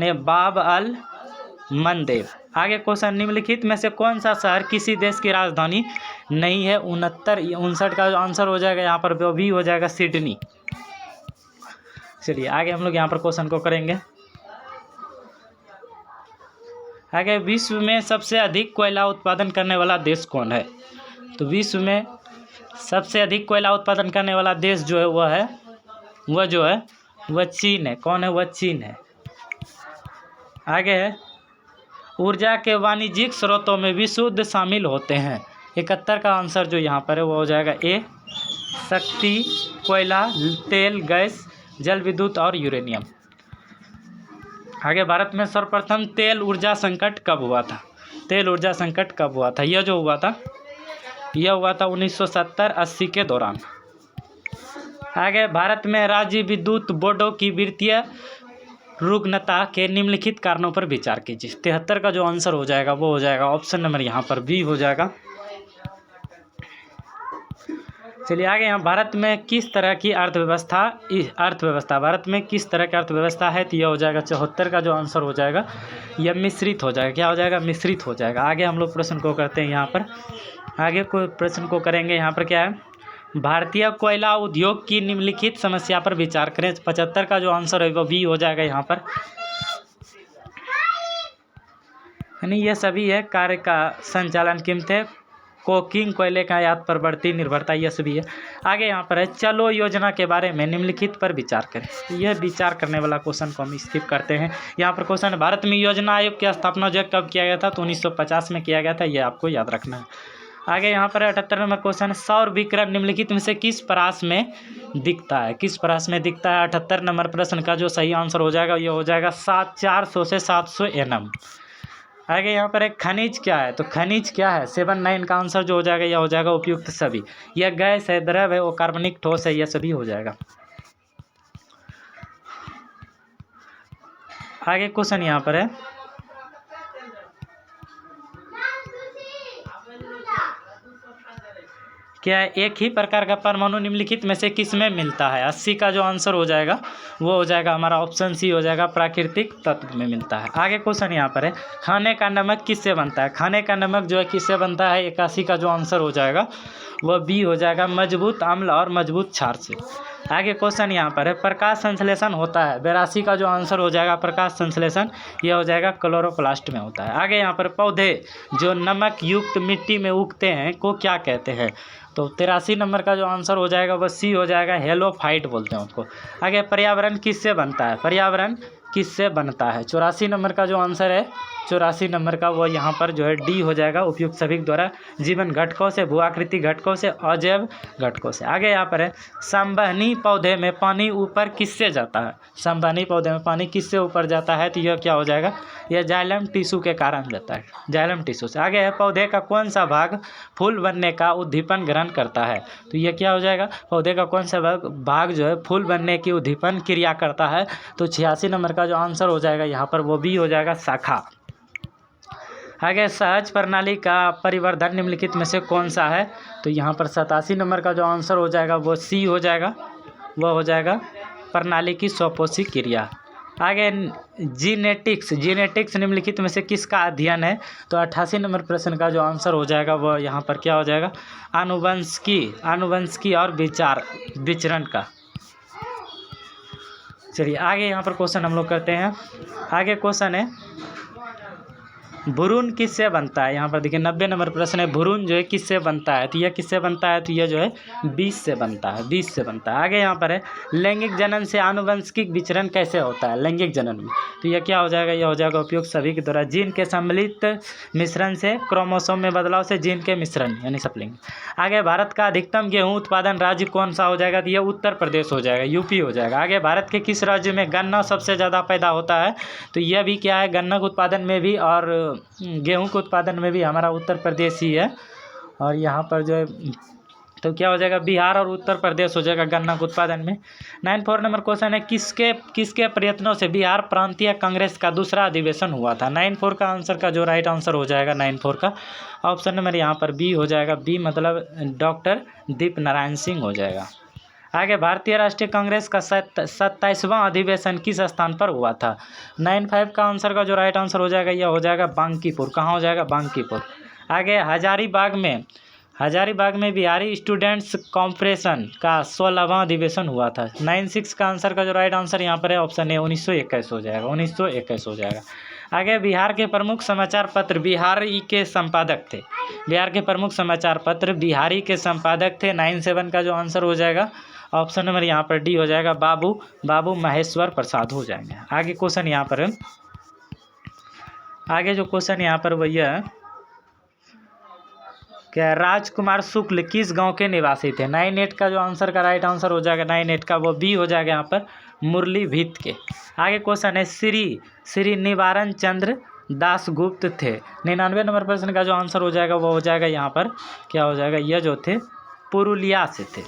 ए बाब अल मंदेब। आगे क्वेश्चन निम्नलिखित में से कौन सा शहर किसी देश की राजधानी नहीं है। 59 का जो आंसर हो जाएगा यहाँ पर वो भी हो जाएगा सिडनी। चलिए आगे हम लोग यहाँ पर क्वेश्चन को करेंगे। आगे विश्व में सबसे अधिक कोयला उत्पादन करने वाला देश कौन है। तो विश्व में सबसे अधिक कोयला उत्पादन करने वाला देश जो है वह चीन है। कौन है, वह चीन है। आगे है ऊर्जा के वाणिज्यिक स्रोतों में विशुद्ध शामिल होते हैं। 71 का आंसर जो यहाँ पर है वो हो जाएगा ए शक्ति, कोयला, तेल, गैस, जल विद्युत और यूरेनियम। आगे भारत में सर्वप्रथम तेल ऊर्जा संकट कब हुआ था। यह जो हुआ था 1970-80 के दौरान। आगे भारत में राज्य विद्युत बोर्डों की वित्तीय रुग्णता के निम्नलिखित कारणों पर विचार कीजिए। 73 का जो आंसर हो जाएगा वो हो जाएगा ऑप्शन नंबर यहाँ पर बी हो जाएगा। चलिए आगे यहाँ भारत में किस तरह की अर्थव्यवस्था भारत में किस तरह की अर्थव्यवस्था है, तो यह हो जाएगा 74 का जो आंसर हो जाएगा यह मिश्रित हो जाएगा। क्या हो जाएगा, मिश्रित हो जाएगा। आगे हम लोग प्रश्न को करते हैं यहाँ पर, आगे कोई प्रश्न को करेंगे। यहाँ पर क्या है, भारतीय कोयला उद्योग की निम्नलिखित समस्या पर विचार करें। 75 का जो आंसर है वो बी हो जाएगा यहाँ पर। यानी ये सभी है कार्य का संचालन, कीमतें, कोकिंग, कोयले का आयात पर बढ़ती निर्भरता, यह सभी है। आगे यहाँ पर है चलो योजना के बारे में निम्नलिखित पर विचार करें। यह विचार करने वाला क्वेश्चन को हम स्किप करते हैं। यहाँ पर क्वेश्चन है भारत में योजना आयोग की स्थापना जो कब किया गया था, तो 1950 में किया गया था, यह आपको याद रखना है। आगे यहाँ पर 78 नंबर क्वेश्चन है सौर विकिरण निम्नलिखित में से किस परास में दिखता है, किस परास में दिखता है। 78 नंबर प्रश्न का जो सही आंसर हो जाएगा यह हो जाएगा 400 से 700 nm। आगे यहाँ पर एक खनिज क्या है, तो खनिज क्या है, 79 का आंसर जो हो जाएगा यह हो जाएगा उपयुक्त सभी। यह गैस है, द्रव है, वो कार्बनिक ठोस है, यह सभी हो जाएगा। आगे क्वेश्चन यहाँ पर है क्या एक ही प्रकार का परमाणु निम्नलिखित में से किस में मिलता है। 80 का जो आंसर हो जाएगा वो हो जाएगा हमारा ऑप्शन सी हो जाएगा, प्राकृतिक तत्व में मिलता है। आगे क्वेश्चन यहाँ पर है खाने का नमक किससे बनता है। खाने का नमक जो है किससे बनता है, 81 का जो आंसर हो जाएगा वह बी हो जाएगा, मजबूत अम्ल और मजबूत क्षार से। आगे क्वेश्चन यहाँ पर है प्रकाश संश्लेषण होता है। 82 का जो आंसर हो जाएगा प्रकाश संश्लेषण यह हो जाएगा क्लोरोप्लास्ट में होता है। आगे यहाँ पर पौधे जो नमक युक्त मिट्टी में उगते हैं को क्या कहते हैं, तो 83 नंबर का जो आंसर हो जाएगा वह सी हो जाएगा, हेलोफाइट बोलते हैं उसको। आगे पर्यावरण किससे बनता है, पर्यावरण किससे बनता है। 84 नंबर का जो आंसर है 84 नंबर का वो यहाँ पर जो है डी हो जाएगा, उपयुक्त सभी द्वारा जीवन घटकों से, भूआकृति घटकों से, अजैव घटकों से। आगे यहाँ पर है संवहनी पौधे में पानी ऊपर किससे जाता है। संवहनी पौधे में पानी किससे ऊपर जाता है, तो यह क्या हो जाएगा, यह जाइलम टिश्यू के कारण जाता है, जाइलम टिश्यू से। आगे है पौधे का कौन सा भाग फूल बनने का उद्दीपन ग्रहण करता है, तो यह क्या हो जाएगा, पौधे का कौन सा भाग जो है फूल बनने की उद्दीपन क्रिया करता है, तो 86 नंबर का जो आंसर हो जाएगा यहाँ पर वो भी हो जाएगा, शाखा। आगे सहज प्रणाली का परिवर्धन निम्नलिखित में से कौन सा है, तो यहाँ पर 87 नंबर का जो आंसर हो जाएगा वो सी हो जाएगा, वह हो जाएगा प्रणाली की स्वपोषी क्रिया। आगे जीनेटिक्स, जीनेटिक्स निम्नलिखित में से किसका अध्ययन है, तो 88 नंबर प्रश्न का जो आंसर हो जाएगा वह यहाँ पर क्या हो जाएगा, आनुवंशिकी और विचरण का। चलिए आगे यहाँ पर क्वेश्चन हम लोग करते हैं। आगे क्वेश्चन है भ्रूण किससे बनता है। यहाँ पर देखिए 90 नंबर प्रश्न है भ्रूण जो है किससे बनता है, तो यह किससे बनता है, तो यह जो है बीज से बनता है, बीज से बनता है। आगे यहाँ पर है लैंगिक जनन से आनुवंशिक विचरण कैसे होता है, लैंगिक जनन में, तो यह क्या हो जाएगा, यह हो जाएगा उपयुक्त सभी के द्वारा जीन के सम्मिलित मिश्रण से, क्रोमोसोम में बदलाव से, जीन के मिश्रण यानी सप्लिंग। आगे भारत का अधिकतम गेहूँ उत्पादन राज्य कौन सा हो जाएगा, तो यह उत्तर प्रदेश हो जाएगा, यूपी हो जाएगा। आगे भारत के किस राज्य में गन्ना सबसे ज़्यादा पैदा होता है, तो यह भी क्या है, गन्ना के उत्पादन में भी और गेहूं के उत्पादन में भी हमारा उत्तर प्रदेश ही है। और यहाँ पर जो है तो क्या हो जाएगा, बिहार और उत्तर प्रदेश हो जाएगा गन्ना के उत्पादन में। 94 नंबर क्वेश्चन है किसके प्रयत्नों से बिहार प्रांतीय कांग्रेस का दूसरा अधिवेशन हुआ था। 94 का आंसर का जो राइट आंसर हो जाएगा 94 का ऑप्शन नंबर यहाँ पर बी हो जाएगा, बी मतलब डॉक्टर दीप नारायण सिंह हो जाएगा। आगे भारतीय राष्ट्रीय कांग्रेस का 27वां अधिवेशन किस स्थान पर हुआ था। 95 का आंसर का जो राइट आंसर हो जाएगा यह हो जाएगा बांकीपुर, कहाँ हो जाएगा, बांकीपुर। आगे हजारीबाग में बिहारी स्टूडेंट्स कॉन्फ्रेंस का 16वां अधिवेशन हुआ था। 96 का आंसर का जो राइट आंसर यहाँ पर है ऑप्शन ए 1921 हो जाएगा, 1921 हो जाएगा। आगे बिहार के प्रमुख समाचार पत्र बिहारी के संपादक थे, बिहार के प्रमुख समाचार पत्र बिहारी के संपादक थे। 97 का जो आंसर हो जाएगा ऑप्शन नंबर यहाँ पर डी हो जाएगा, बाबू महेश्वर प्रसाद हो जाएंगे। आगे क्वेश्चन यहाँ पर आगे जो क्वेश्चन यहाँ पर वही है क्या राजकुमार शुक्ल किस गांव के निवासी थे। 98 का जो आंसर का राइट आंसर हो जाएगा 98 का वो बी हो जाएगा यहाँ पर मुरली भीत के। आगे क्वेश्चन है श्री निवारण चंद्र दासगुप्त थे। 99 नंबर प्रश्न का जो आंसर हो जाएगा वो हो जाएगा यहाँ पर क्या हो जाएगा, यह जो थे पुरुलिया से थे।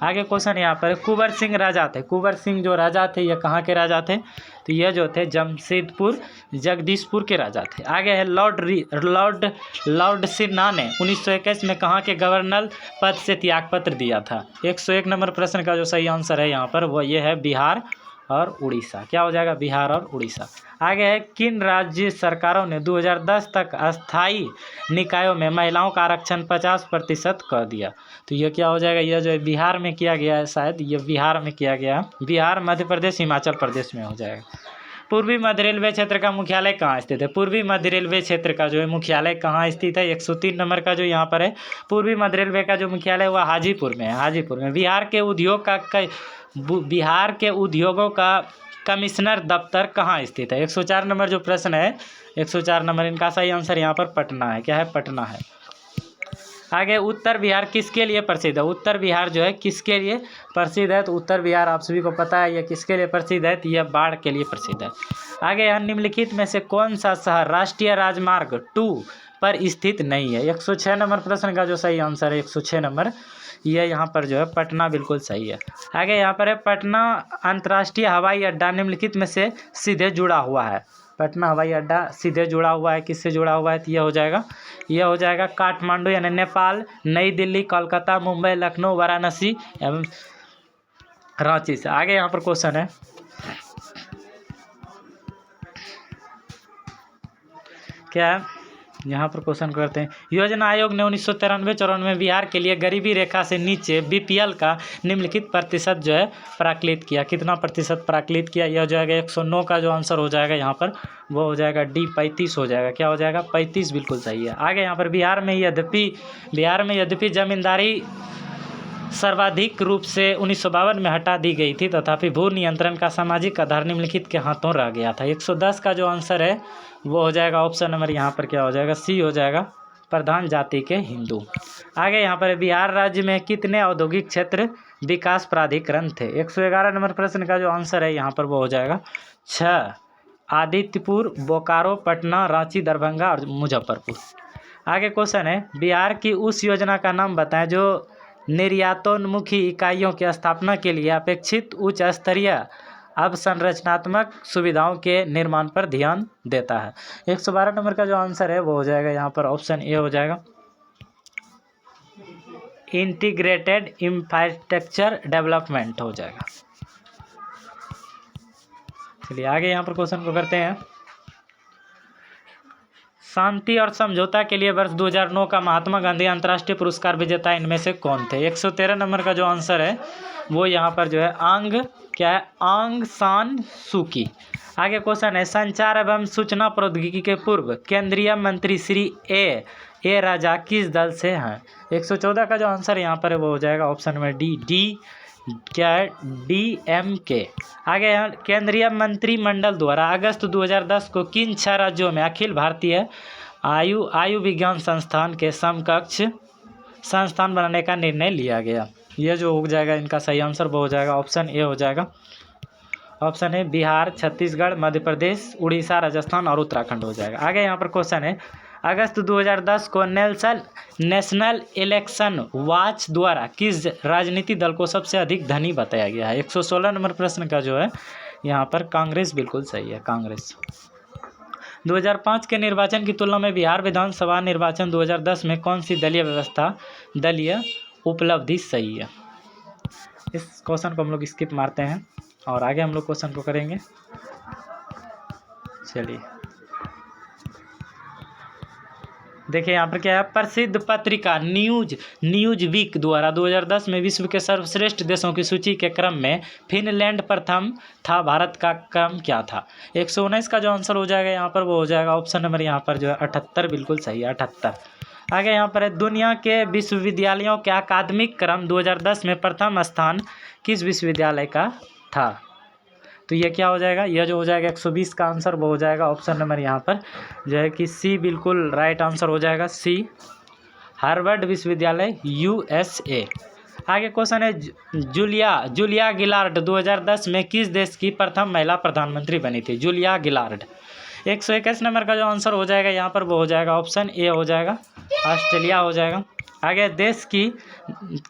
आगे क्वेश्चन यहाँ पर कुंवर सिंह राजा थे, कुंवर सिंह जो राजा थे ये कहाँ के राजा थे, तो ये जो थे जमशेदपुर जगदीशपुर के राजा थे। आगे है लॉर्ड सिन्हा ने 1921 में कहाँ के गवर्नर पद से त्यागपत्र दिया था। 101 नंबर प्रश्न का जो सही आंसर है यहाँ पर वो ये है बिहार और उड़ीसा, क्या हो जाएगा, बिहार और उड़ीसा। आगे है किन राज्य सरकारों ने 2010 तक अस्थाई निकायों में महिलाओं का आरक्षण 50% कर दिया, तो ये क्या हो जाएगा, यह जो है बिहार में किया गया है, शायद ये बिहार में किया गया, बिहार, मध्य प्रदेश, हिमाचल प्रदेश में हो जाएगा। पूर्वी मध्य रेलवे क्षेत्र का मुख्यालय कहाँ स्थित है? पूर्वी मध्य रेलवे क्षेत्र का जो है मुख्यालय कहाँ स्थित है? 103 नंबर का जो यहाँ पर है, पूर्वी मध्य रेलवे का जो मुख्यालय हुआ हाजीपुर में है, हाजीपुर में। बिहार के उद्योगों का कमिश्नर दफ्तर कहाँ स्थित है? 104 नंबर जो प्रश्न है, 104 नंबर, इनका सही आंसर यहाँ पर पटना है। क्या है? पटना है। आगे, उत्तर बिहार किसके लिए प्रसिद्ध है? उत्तर बिहार जो है किसके लिए प्रसिद्ध है? तो उत्तर बिहार आप सभी को पता है, यह किसके लिए प्रसिद्ध है? तो यह बाढ़ के लिए प्रसिद्ध है। आगे, यहाँ निम्नलिखित में से कौन सा शहर राष्ट्रीय राजमार्ग 2 पर स्थित नहीं है? 106 नंबर प्रश्न का जो सही आंसर है 106 नंबर, यह यहाँ पर जो है पटना बिल्कुल सही है। आगे यहाँ पर है, पटना अंतर्राष्ट्रीय हवाई अड्डा निम्नलिखित में से सीधे जुड़ा हुआ है। पटना हवाई अड्डा सीधे जुड़ा हुआ है, किससे जुड़ा हुआ है? तो यह हो जाएगा काठमांडू यानी नेपाल, नई दिल्ली, कोलकाता, मुंबई, लखनऊ, वाराणसी एवं रांची से। आगे यहाँ पर क्वेश्चन है, क्या है? यहाँ पर क्वेश्चन करते हैं, योजना आयोग ने 1993-94 बिहार के लिए गरीबी रेखा से नीचे बीपीएल का निम्नलिखित प्रतिशत जो है प्राकलित किया। कितना प्रतिशत प्राकलित किया? यह हो जाएगा 109 का जो आंसर हो जाएगा यहाँ पर वो हो जाएगा डी, 35 हो जाएगा। क्या हो जाएगा? 35 बिल्कुल सही है। आगे यहाँ पर, बिहार में यद्यपि जमींदारी सर्वाधिक रूप से 1952 में हटा दी गई थी, तथापि भू नियंत्रण का सामाजिक आधार निम्नलिखित के हाथों रह गया था। 110 का जो आंसर है वो हो जाएगा ऑप्शन नंबर यहाँ पर क्या हो जाएगा? सी हो जाएगा, प्रधान जाति के हिंदू। आगे यहाँ पर, बिहार राज्य में कितने औद्योगिक क्षेत्र विकास प्राधिकरण थे? 111 नंबर प्रश्न का जो आंसर है यहाँ पर वो हो जाएगा 6, आदित्यपुर, बोकारो, पटना, रांची, दरभंगा और मुजफ्फरपुर। आगे क्वेश्चन है, बिहार की उस योजना का नाम बताएं जो निर्यातोन्मुखी इकाइयों की स्थापना के लिए अपेक्षित उच्च स्तरीय अवसंरचनात्मक सुविधाओं के निर्माण पर ध्यान देता है। 112 नंबर का जो आंसर है वो हो जाएगा यहाँ पर ऑप्शन ए हो जाएगा, इंटीग्रेटेड इंफ्रास्ट्रक्चर डेवलपमेंट हो जाएगा। चलिए आगे यहाँ पर क्वेश्चन को करते हैं, शांति और समझौता के लिए वर्ष 2009 का महात्मा गांधी अंतर्राष्ट्रीय पुरस्कार विजेता इनमें से कौन थे? 113 नंबर का जो आंसर है वो यहाँ पर जो है आंग सान सूकी। आगे क्वेश्चन है, संचार एवं सूचना प्रौद्योगिकी के पूर्व केंद्रीय मंत्री श्री ए राजा किस दल से हैं? 114 का जो आंसर यहाँ पर है वो हो जाएगा ऑप्शन नंबर डी, क्या है? DMK। आगे यहाँ, केंद्रीय मंत्रिमंडल द्वारा अगस्त 2010 को किन 6 राज्यों में अखिल भारतीय आयु विज्ञान संस्थान के समकक्ष संस्थान बनाने का निर्णय लिया गया? यह जो हो जाएगा इनका सही आंसर वो हो जाएगा ऑप्शन ए हो जाएगा, ऑप्शन है बिहार, छत्तीसगढ़, मध्य प्रदेश, उड़ीसा, राजस्थान और उत्तराखंड हो जाएगा। आगे यहाँ पर क्वेश्चन है, अगस्त 2010 को नेशनल इलेक्शन वॉच द्वारा किस राजनीति दल को सबसे अधिक धनी बताया गया है? 116 नंबर प्रश्न का जो है यहाँ पर कांग्रेस बिल्कुल सही है, कांग्रेस। 2005 के निर्वाचन की तुलना में बिहार विधानसभा निर्वाचन 2010 में कौन सी दलीय उपलब्धि सही है? इस क्वेश्चन को हम लोग स्किप मारते हैं और आगे हम लोग क्वेश्चन को करेंगे। चलिए देखिए यहाँ पर क्या है, प्रसिद्ध पत्रिका न्यूज वीक द्वारा 2010 में विश्व के सर्वश्रेष्ठ देशों की सूची के क्रम में फिनलैंड प्रथम था, भारत का क्रम क्या था? 119 का जो आंसर हो जाएगा यहाँ पर वो हो जाएगा ऑप्शन नंबर यहाँ पर जो है 78 बिल्कुल सही है, 78। आगे यहाँ पर है, दुनिया के विश्वविद्यालयों के अकादमिक क्रम 2010 में प्रथम स्थान किस विश्वविद्यालय का था? तो ये क्या हो जाएगा? यह जो हो जाएगा 120 का आंसर वो हो जाएगा ऑप्शन नंबर यहाँ पर जो है कि सी बिल्कुल राइट आंसर हो जाएगा, सी, हार्वर्ड विश्वविद्यालय USA। आगे क्वेश्चन है, जूलिया गिलार्ड 2010 में किस देश की प्रथम महिला प्रधानमंत्री बनी थी? Julia Gillard. 121 नंबर का जो आंसर हो जाएगा यहाँ पर वो हो जाएगा ऑप्शन ए हो जाएगा, ऑस्ट्रेलिया हो जाएगा। आगे,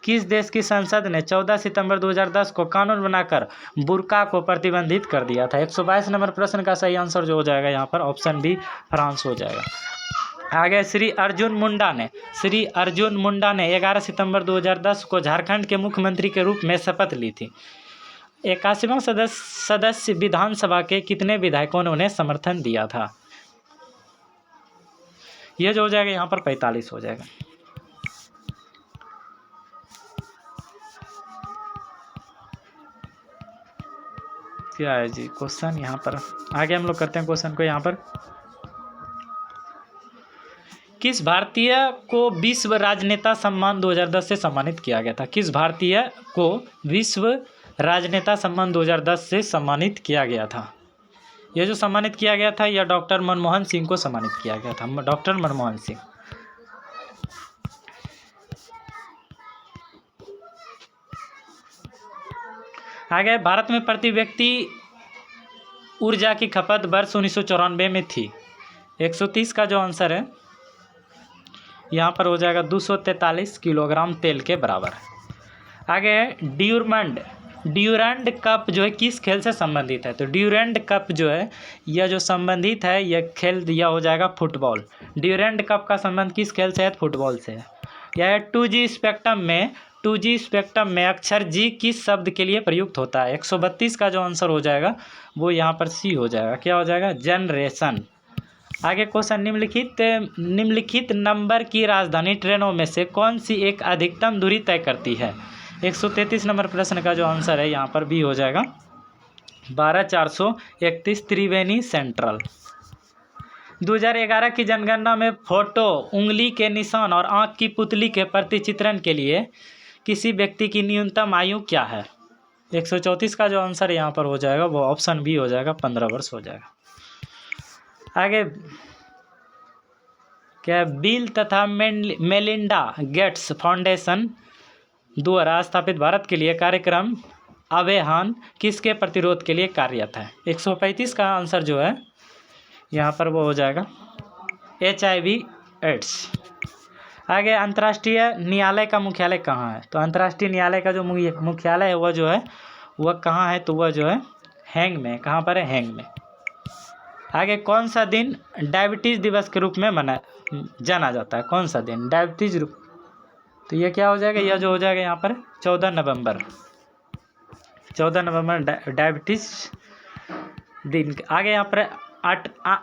किस देश की संसद ने 14 सितंबर 2010 को कानून बनाकर बुर्का को प्रतिबंधित कर दिया था? 122 नंबर प्रश्न का सही आंसर जो हो जाएगा यहाँ पर ऑप्शन बी, फ्रांस हो जाएगा। आगे, श्री अर्जुन मुंडा ने 11 सितंबर 2010 को झारखंड के मुख्यमंत्री के रूप में शपथ ली थी। 81वां सदस्य विधानसभा के कितने विधायकों ने उन्हें समर्थन दिया था? यह जो हो जाएगा यहाँ पर 45 हो जाएगा। क्या है जी क्वेश्चन यहाँ पर? आगे हम लोग करते हैं क्वेश्चन को यहाँ पर। किस भारतीय को विश्व राजनेता सम्मान 2010 से सम्मानित किया गया था? किस भारतीय को विश्व राजनेता सम्मान 2010 से सम्मानित किया गया था? यह जो सम्मानित किया गया था यह डॉक्टर मनमोहन सिंह को सम्मानित किया गया था, डॉक्टर मनमोहन सिंह। आगे, भारत में प्रति व्यक्ति ऊर्जा की खपत वर्ष 1994 में थी। 130 का जो आंसर है यहाँ पर हो जाएगा 243 किलोग्राम तेल के बराबर। आगे, ड्यूरंड कप जो है किस खेल से संबंधित है? तो ड्यूरंड कप जो है यह जो संबंधित है यह खेल यह हो जाएगा फुटबॉल। ड्यूरंड कप का संबंध किस खेल से है? फुटबॉल से है। यह 2G स्पेक्ट्रम में अक्षर जी किस शब्द के लिए प्रयुक्त होता है? 132 का जो आंसर हो जाएगा वो यहाँ पर सी हो जाएगा। क्या हो जाएगा? जनरेशन। आगे क्वेश्चन, निम्नलिखित नंबर की राजधानी ट्रेनों में से कौन सी एक अधिकतम दूरी तय करती है? 133 नंबर प्रश्न का जो आंसर है यहाँ पर बी हो जाएगा 12431 त्रिवेणी सेंट्रल। 2011 की जनगणना में फोटो, उंगली के निशान और आंख की पुतली के प्रतिचित्रण के लिए किसी व्यक्ति की न्यूनतम आयु क्या है? 134 का जो आंसर यहाँ पर हो जाएगा वो ऑप्शन बी हो जाएगा 15 वर्ष हो जाएगा। आगे, क्या बिल तथा मेलिंडा गेट्स फाउंडेशन द्वारा स्थापित भारत के लिए कार्यक्रम अभियान किसके प्रतिरोध के लिए कार्यरत है? 135 का आंसर जो है यहाँ पर वो हो जाएगा HIV एड्स। आगे, अंतर्राष्ट्रीय न्यायालय का मुख्यालय कहाँ है? तो अंतर्राष्ट्रीय न्यायालय का जो मुख्यालय है वह जो है वह कहाँ है? तो वह जो है हैंग में। कहाँ पर है? हैंग में। आगे, कौन सा दिन डायबिटीज़ दिवस के रूप में जाना जाता है? कौन सा दिन डायबिटीज़ रूप? तो ये क्या हो जाएगा? यह जो हो जाएगा यहाँ पर 14 नवंबर डायबिटीज़ दिन। आगे यहाँ पर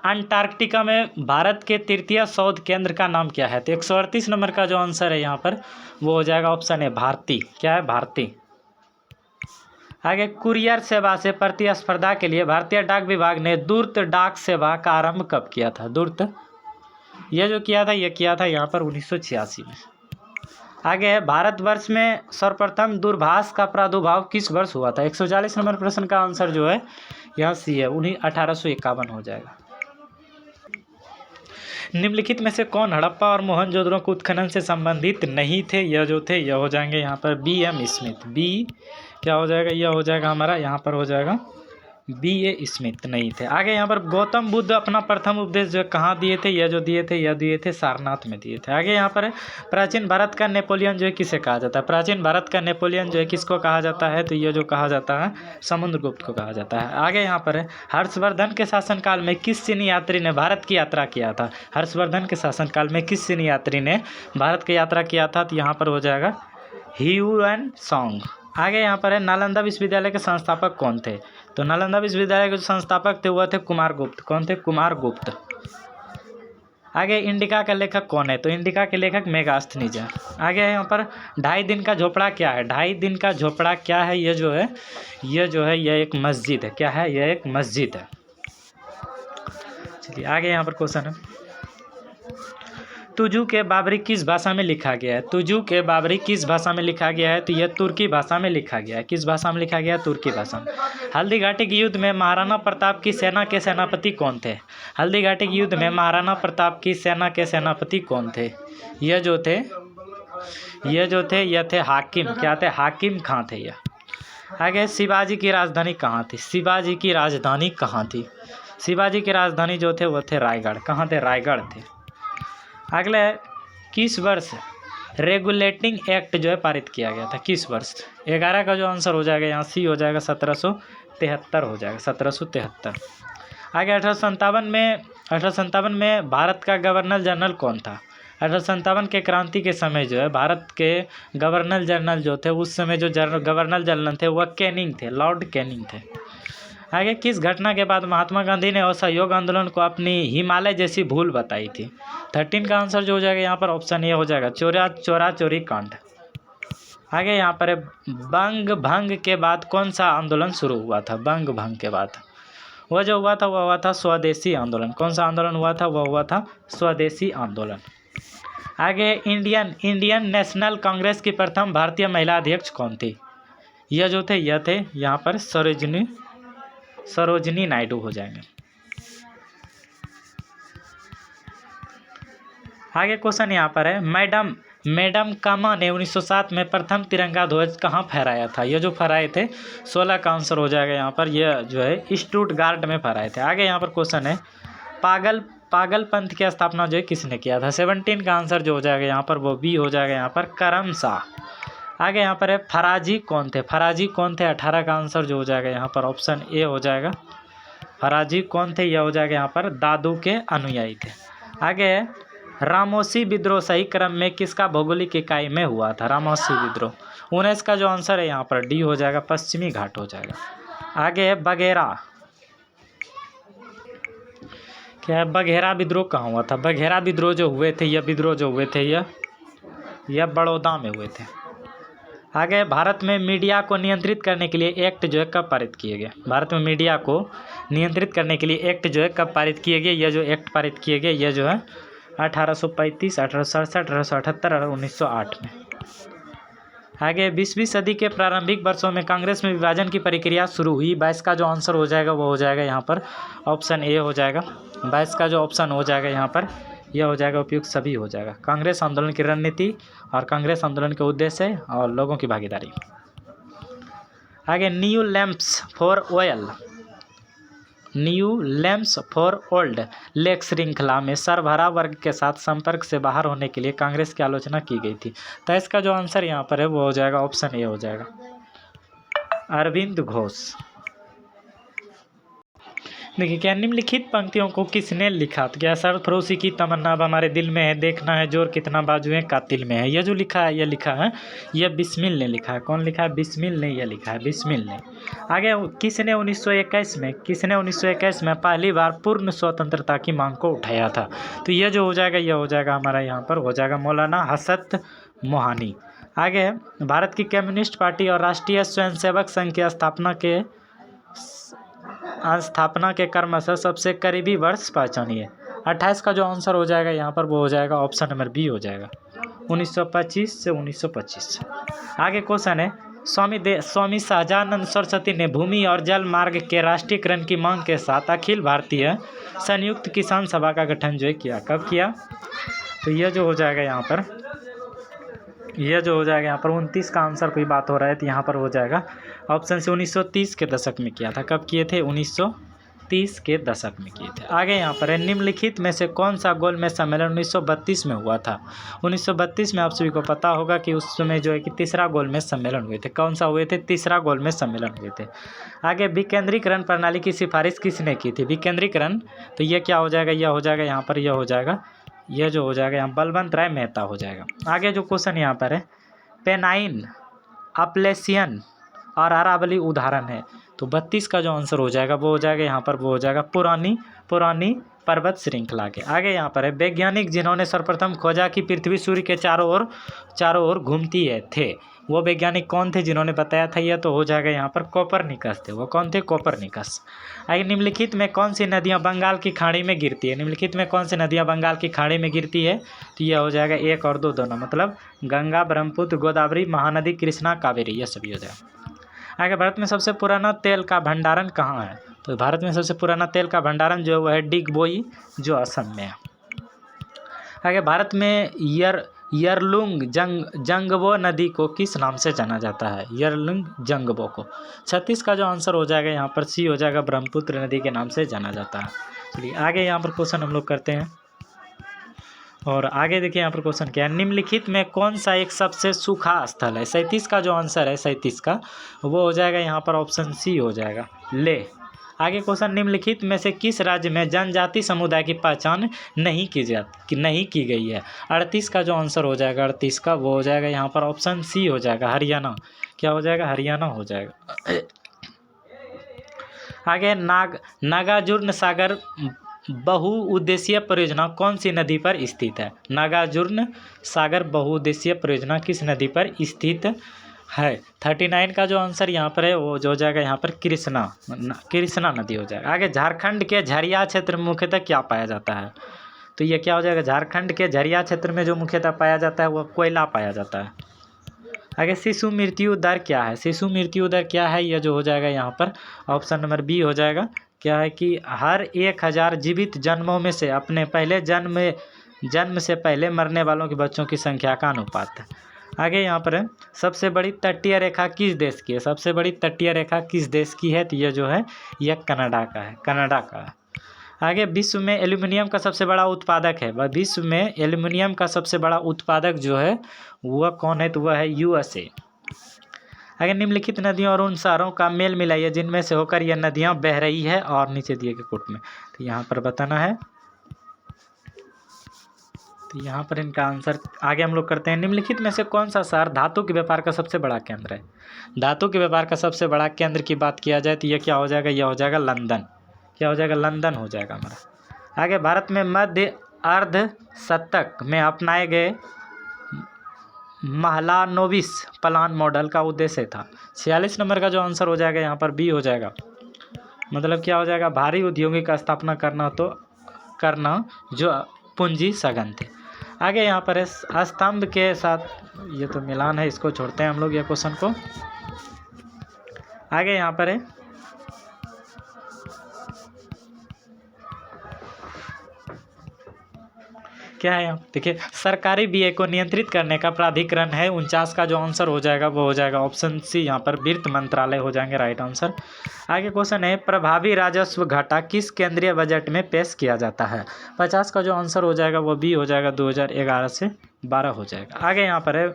अंटार्कटिका में भारत के तृतीय शोध केंद्र का नाम क्या है? तो 138 नंबर का जो आंसर है यहाँ पर वो हो जाएगा ऑप्शन है भारती। क्या है? भारती। आगे, कुरियर सेवा से प्रतिस्पर्धा के लिए भारतीय डाक विभाग ने दूरस्थ डाक सेवा का आरंभ कब किया था? दूरस्थ यह जो किया था यह किया था यहाँ पर 1986 में। आगे, भारतवर्ष में सर्वप्रथम दूरभाष का प्रादुर्भाव किस वर्ष हुआ था? 140 नंबर प्रश्न का आंसर जो है यहाँ सी है 1851 हो जाएगा। निम्नलिखित में से कौन हड़प्पा और मोहनजोदड़ो के उत्खनन से संबंधित नहीं थे? यह जो थे यह हो जाएंगे यहाँ पर BM स्मिथ। बी क्या हो जाएगा? यह हो जाएगा हमारा यहाँ पर हो जाएगा BA स्मिथ नहीं थे। आगे यहाँ पर गौतम बुद्ध अपना प्रथम उपदेश जो कहाँ दिए थे? यह जो दिए थे यह दिए थे सारनाथ में दिए थे। आगे यहाँ पर प्राचीन भारत का नेपोलियन जो है किसे कहा जाता है? प्राचीन भारत का नेपोलियन जो है किसको कहा जाता है? तो यह जो कहा जाता है समुद्रगुप्त को कहा जाता है। आगे यहाँ पर हर्षवर्धन के शासनकाल में किस चीनी यात्री ने भारत की यात्रा किया था? हर्षवर्धन के शासनकाल में किस चीनी यात्री ने भारत की यात्रा किया था? तो यहाँ पर हो जाएगा ह्यूएन सांग। आगे यहाँ पर है नालंदा विश्वविद्यालय के संस्थापक कौन थे? तो नालंदा विश्वविद्यालय के जो संस्थापक थे वह थे कुमारगुप्त। कौन थे? कुमारगुप्त। आगे, इंडिका का लेखक कौन है? तो इंडिका के लेखक मेगास्थनीज है। आगे यहाँ पर 2.5 दिन का झोपड़ा क्या है? 2.5 दिन का झोपड़ा क्या है? यह जो है यह एक मस्जिद है। क्या है? यह एक मस्जिद है। चलिए आगे यहाँ पर क्वेश्चन है, तुजू के बाबरी किस भाषा में लिखा गया है? तुजू के बाबरी किस भाषा में लिखा गया है? तो यह तुर्की भाषा में लिखा गया है। किस भाषा में लिखा गया? तुर्की भाषा में। हल्दी घाटी के युद्ध में महाराणा प्रताप की सेना के सेनापति कौन थे? हल्दी घाटी के युद्ध में महाराणा प्रताप की सेना के सेनापति कौन थे? यह जो थे यह थे हाकिम। क्या थे? हाकिम खां थे यह। आगे, शिवाजी की राजधानी कहाँ थी? शिवाजी की राजधानी कहाँ थी? शिवाजी की राजधानी जो थे वह थे रायगढ़। कहाँ थे? रायगढ़ थे। अगले, किस वर्ष रेगुलेटिंग एक्ट जो है पारित किया गया था? किस वर्ष? 11 का जो आंसर हो जाएगा यहाँ सी हो जाएगा 1773 हो जाएगा 1773। आगे, 1857 में भारत का गवर्नर जनरल कौन था? 1857 के क्रांति के समय जो है भारत के गवर्नर जनरल जो थे उस समय जो गवर्नर जनरल थे वह कैनिंग थे, लॉर्ड कैनिंग थे। आगे, किस घटना के बाद महात्मा गांधी ने असहयोग आंदोलन को अपनी हिमालय जैसी भूल बताई थी? 13 का आंसर जो हो जाएगा यहाँ पर ऑप्शन ए हो जाएगा चोरी कांड। आगे यहाँ पर है, बंग भंग के बाद कौन सा आंदोलन शुरू हुआ था? बंग भंग के बाद वह जो हुआ था वह हुआ था स्वदेशी आंदोलन। कौन सा आंदोलन हुआ था? वह हुआ था स्वदेशी आंदोलन। आगे इंडियन नेशनल कांग्रेस की प्रथम भारतीय महिला अध्यक्ष कौन थी? यह जो थे यह थे यहाँ पर सरोजनी नायडू हो जाएंगे। आगे क्वेश्चन यहाँ पर है, मैडम कामा ने 1907 में प्रथम तिरंगा ध्वज कहाँ फहराया था? ये जो फहराए थे 16 का आंसर हो जाएगा यहाँ पर, यह जो है स्टुटगार्ट में फहराए थे। आगे यहाँ पर क्वेश्चन है, पागल पंथ की स्थापना जो है किसने किया था? 17 का आंसर जो हो जाएगा यहाँ पर वो बी हो जाएगा यहाँ पर, करम शाह। आगे यहाँ पर है, फराजी कौन थे? 18 का आंसर जो हो जाएगा यहाँ पर ऑप्शन ए हो जाएगा। फराजी कौन थे? यह हो जाएगा यहाँ पर दादू के अनुयायी थे। आगे रामोसी विद्रोह सही क्रम में किसका भौगोलिक इकाई में हुआ था? रामोसी विद्रोह 19 का जो आंसर है यहाँ पर डी हो जाएगा, पश्चिमी घाट हो जाएगा। आगे है बघेरा, क्या है? बघेरा विद्रोह कहाँ हुआ था? बघेरा विद्रोह जो हुए थे, यह विद्रोह जो हुए थे यह बड़ौदा में हुए थे। आगे भारत में मीडिया को नियंत्रित करने के लिए एक्ट जो है कब पारित किए गए? भारत में मीडिया को नियंत्रित करने के लिए एक्ट जो है कब पारित किए गए? यह जो एक्ट पारित किए गए यह जो है 1835, 1867, 1878 और 1908 में। आगे 20वीं सदी के प्रारंभिक वर्षों में कांग्रेस में विभाजन की प्रक्रिया शुरू हुई। 22 का जो आंसर हो जाएगा वो हो जाएगा यहाँ पर ऑप्शन ए हो जाएगा। 22 का जो ऑप्शन हो जाएगा यहाँ पर यह हो जाएगा उपयुक्त सभी हो जाएगा। कांग्रेस आंदोलन की रणनीति और कांग्रेस आंदोलन के उद्देश्य और लोगों की भागीदारी। आगे new lamps for old lake श्रृंखला में सरबराह वर्ग के साथ संपर्क से बाहर होने के लिए कांग्रेस की आलोचना की गई थी। तो इसका जो आंसर यहाँ पर है वो हो जाएगा ऑप्शन ए हो जाएगा, अरविंद घोष। देखिए, क्या निम्नलिखित पंक्तियों को किसने लिखा? तो क्या सरफरोशी की तमन्ना अब हमारे दिल में है, देखना है जोर कितना बाजुएं कातिल में है। यह जो लिखा है यह लिखा है यह बिस्मिल ने लिखा है। कौन लिखा है? बिस्मिल ने यह लिखा है, बिस्मिल ने। आगे किसने 1921 में पहली बार पूर्ण स्वतंत्रता की मांग को उठाया था? तो यह जो हो जाएगा यह हो जाएगा हमारा यहाँ पर हो जाएगा मौलाना हसरत मोहानी। आगे भारत की कम्युनिस्ट पार्टी और राष्ट्रीय स्वयंसेवक संघ की स्थापना के क्रमशः सबसे करीबी वर्ष पहचानिए। 28 का जो आंसर हो जाएगा यहाँ पर वो हो जाएगा ऑप्शन नंबर बी हो जाएगा, 1925 से 1925। आगे क्वेश्चन है, स्वामी सहजानंद सरस्वती ने भूमि और जल मार्ग के राष्ट्रीयकरण की मांग के साथ अखिल भारतीय संयुक्त किसान सभा का गठन जो है किया। कब किया? तो यह जो हो जाएगा यहाँ पर 29 का आंसर कोई बात हो रहा है तो यहाँ पर हो जाएगा ऑप्शन से 1930 के दशक में किया था। कब किए थे? 1930 के दशक में किए थे। आगे यहाँ पर है, निम्नलिखित में से कौन सा गोलमेज सम्मेलन 1932 में हुआ था? 1932 में आप सभी को पता होगा कि उस समय जो है कि तीसरा गोलमेज सम्मेलन हुए थे। कौन सा हुए थे? तीसरा गोलमेज सम्मेलन हुए थे। आगे विकेंद्रीकरण प्रणाली की सिफारिश किसने की थी? विकेंद्रीकरण, तो ये क्या हो जाएगा? यह हो जाएगा यहाँ पर यह हो जाएगा यह जो हो जाएगा यहाँ बलवंत राय मेहता हो जाएगा। आगे जो क्वेश्चन यहाँ पर है, पेनाइन, अपलेशियन और अरावली उदाहरण है। तो 32 का जो आंसर हो जाएगा वो हो जाएगा यहाँ पर वो हो जाएगा पुरानी पर्वत श्रृंखला के। आगे यहाँ पर है, वैज्ञानिक जिन्होंने सर्वप्रथम खोजा कि पृथ्वी सूर्य के चारों ओर घूमती है थे, वो वैज्ञानिक कौन थे जिन्होंने बताया था? यह तो हो जाएगा यहाँ पर कोपरनिकस थे। वो कौन थे? कोपरनिकस। आगे निम्नलिखित में कौन सी नदियाँ बंगाल की खाड़ी में गिरती है? निम्नलिखित में कौन सी नदियाँ बंगाल की खाड़ी में गिरती है? तो यह हो जाएगा 1 और 2 दोनों, मतलब गंगा, ब्रह्मपुत्र, गोदावरी, महानदी, कृष्णा, कावेरी, यह सभी हो जाएगा। आगे भारत में सबसे पुराना तेल का भंडारण कहाँ है? तो भारत में सबसे पुराना तेल का भंडारण जो है वह है डिगबोई, जो असम में है। आगे भारत में यरलुंग जंगबो नदी को किस नाम से जाना जाता है? यरलुंग जंगबो को। 36 का जो आंसर हो जाएगा यहाँ पर सी हो जाएगा, ब्रह्मपुत्र नदी के नाम से जाना जाता है। चलिए आगे यहाँ पर क्वेश्चन हम लोग करते हैं और आगे देखिए यहाँ पर क्वेश्चन क्या है, निम्नलिखित में कौन सा एक सबसे सूखा स्थल है? 37 का जो आंसर है 37 का वो हो जाएगा यहाँ पर ऑप्शन सी हो जाएगा, ले। आगे क्वेश्चन, निम्नलिखित में से किस राज्य में जनजाति समुदाय की पहचान नहीं की गई है? 38 का जो आंसर हो जाएगा 38 का वो हो जाएगा यहाँ पर ऑप्शन सी हो जाएगा, हरियाणा। क्या हो जाएगा? हरियाणा हो जाएगा। आगे नागार्जुन बहुउद्देशीय परियोजना कौन सी नदी पर स्थित है? नागार्जुन सागर बहुउद्देशीय परियोजना किस नदी पर स्थित है? 39 का जो आंसर यहाँ पर है वो जो हो जाएगा यहाँ पर कृष्णा नदी हो जाएगा। आगे, झारखंड के झरिया क्षेत्र में मुख्यतः क्या पाया जाता है? तो ये क्या हो जाएगा? झारखंड के झरिया क्षेत्र में जो मुख्यतः पाया जाता है वो कोयला पाया जाता है। आगे, शिशु मृत्यु दर क्या है? शिशु मृत्यु दर क्या है? यह जो हो जाएगा यहाँ पर ऑप्शन नंबर बी हो जाएगा। क्या है कि हर 1000 जीवित जन्मों में से अपने पहले जन्म से पहले मरने वालों के बच्चों की संख्या का अनुपात है। आगे यहाँ पर है, सबसे बड़ी तटीय रेखा किस देश की है? सबसे बड़ी तटीय रेखा किस देश की है? तो यह जो है यह कनाडा का है, कनाडा का है। आगे, विश्व में एल्यूमिनियम का सबसे बड़ा उत्पादक है, वह विश्व में एल्यूमिनियम का सबसे बड़ा उत्पादक जो है वह कौन है? तो वह है यूएसए। आगे, निम्नलिखित नदियों और उन शहरों का मेल मिलाइए जिनमें से होकर यह नदियां बह रही है और नीचे दिए गए कोट में। तो यहाँ पर बताना है, तो यहाँ पर इनका आंसर आगे हम लोग करते हैं। निम्नलिखित में से कौन सा शहर धातु के व्यापार का सबसे बड़ा केंद्र है? धातु के व्यापार का सबसे बड़ा केंद्र की बात किया जाए तो यह क्या हो जाएगा? यह हो जाएगा लंदन। क्या हो जाएगा? लंदन हो जाएगा हमारा। आगे, भारत में मध्य अर्ध शतक में अपनाए गए महलानोबिस प्लान मॉडल का उद्देश्य था। 46 नंबर का जो आंसर हो जाएगा यहाँ पर बी हो जाएगा। मतलब क्या हो जाएगा? भारी उद्योगों का स्थापना करना जो पूंजी सघन थे। आगे यहाँ पर है, स्तंभ के साथ, ये तो मिलान है, इसको छोड़ते हैं हम लोग ये क्वेश्चन को। आगे यहाँ पर है, क्या है यहाँ देखिए, सरकारी व्यय को नियंत्रित करने का प्राधिकरण है। 49 का जो आंसर हो जाएगा वो हो जाएगा ऑप्शन सी, यहाँ पर वित्त मंत्रालय हो जाएंगे राइट आंसर। आगे क्वेश्चन है, प्रभावी राजस्व घाटा किस केंद्रीय बजट में पेश किया जाता है? 50 का जो आंसर हो जाएगा वो बी हो जाएगा, 2011 से 12 हो जाएगा। आगे यहाँ पर है,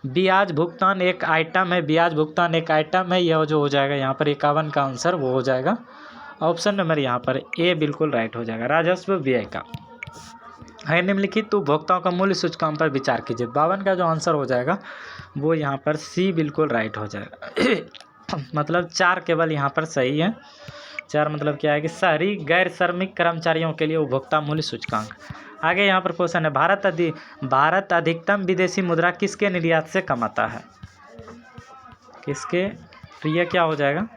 ब्याज भुगतान एक आइटम है, ब्याज भुगतान एक आइटम है, यह जो हो जाएगा यहाँ पर 51 का आंसर वो हो जाएगा ऑप्शन नंबर यहाँ पर ए बिल्कुल राइट हो जाएगा, राजस्व व्यय का है। निम्नलिखित उपभोक्ताओं का मूल्य सूचकांक पर विचार कीजिए। 52 का जो आंसर हो जाएगा वो यहाँ पर सी बिल्कुल राइट हो जाएगा। मतलब 4 केवल यहाँ पर सही है। 4 मतलब क्या है कि शहरी गैर श्रमिक कर्मचारियों के लिए उपभोक्ता मूल्य सूचकांक। आगे यहाँ पर क्वेश्चन है, भारत अधिकतम विदेशी मुद्रा किसके निर्यात से कमाता है? किसके? तो यह क्या हो जाएगा?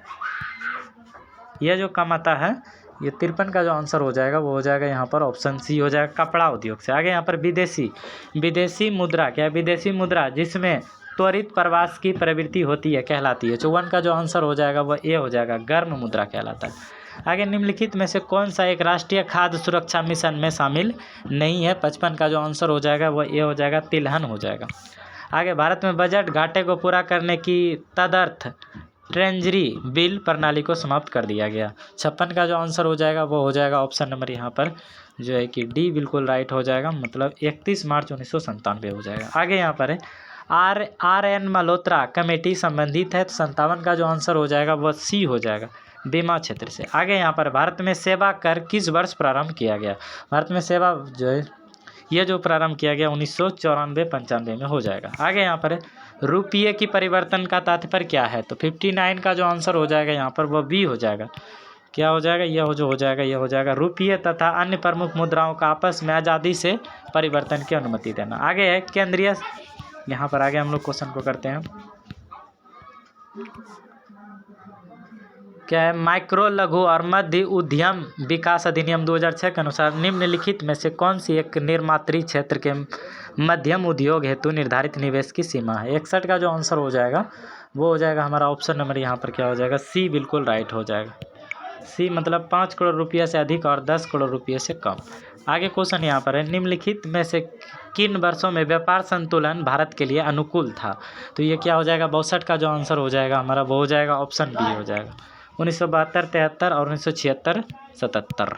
यह जो कमाता है ये 53 का जो आंसर हो जाएगा वो हो जाएगा यहाँ पर ऑप्शन सी हो जाएगा, कपड़ा उद्योग से। आगे यहाँ पर विदेशी मुद्रा क्या है? विदेशी मुद्रा जिसमें त्वरित प्रवास की प्रवृत्ति होती है कहलाती है। 54 का जो आंसर हो जाएगा वह ए हो जाएगा, गर्म मुद्रा कहलाता है। आगे, निम्नलिखित में से कौन सा एक राष्ट्रीय खाद्य सुरक्षा मिशन में शामिल नहीं है? 55 का जो आंसर हो जाएगा वह ए हो जाएगा, तिलहन हो जाएगा। आगे, भारत में बजट घाटे को पूरा करने की तदर्थ ट्रेजरी बिल प्रणाली को समाप्त कर दिया गया। 56 का जो आंसर हो जाएगा वो हो जाएगा ऑप्शन नंबर यहाँ पर जो है कि डी बिल्कुल राइट हो जाएगा, मतलब 31 मार्च 1997 हो जाएगा। आगे यहाँ पर है, आर एन मल्होत्रा कमेटी संबंधित है, तो 57 का जो आंसर हो जाएगा वह सी हो जाएगा, बीमा क्षेत्र से। आगे यहाँ पर, भारत में सेवा कर किस वर्ष प्रारंभ किया गया? भारत में सेवा जो है ये जो प्रारंभ किया गया 1994-95 में हो जाएगा। आगे यहाँ पर है, रुपये की परिवर्तन का तात्पर्य क्या है? तो 59 का जो आंसर हो जाएगा यहाँ पर वह बी हो जाएगा। क्या हो जाएगा? यह जो हो जाएगा यह हो जाएगा, रुपये तथा अन्य प्रमुख मुद्राओं का आपस में आज़ादी से परिवर्तन की अनुमति देना। आगे है केंद्रीय, यहाँ पर आगे हम लोग क्वेश्चन को करते हैं, क्या है? माइक्रो लघु और मध्य उद्यम विकास अधिनियम 2006 के अनुसार निम्नलिखित में से कौन सी एक निर्मात्री क्षेत्र के मध्यम उद्योग हेतु निर्धारित निवेश की सीमा है? 61 का जो आंसर हो जाएगा वो हो जाएगा हमारा ऑप्शन नंबर यहाँ पर क्या हो जाएगा, सी बिल्कुल राइट हो जाएगा। सी मतलब 5 करोड़ रुपये से अधिक और 10 करोड़ रुपये से कम। आगे क्वेश्चन यहाँ पर है, निम्नलिखित में से किन वर्षों में व्यापार संतुलन भारत के लिए अनुकूल था? तो ये क्या हो जाएगा, 62 का जो आंसर हो जाएगा हमारा वो हो जाएगा ऑप्शन बी हो जाएगा, 1972-73 और 1976-77।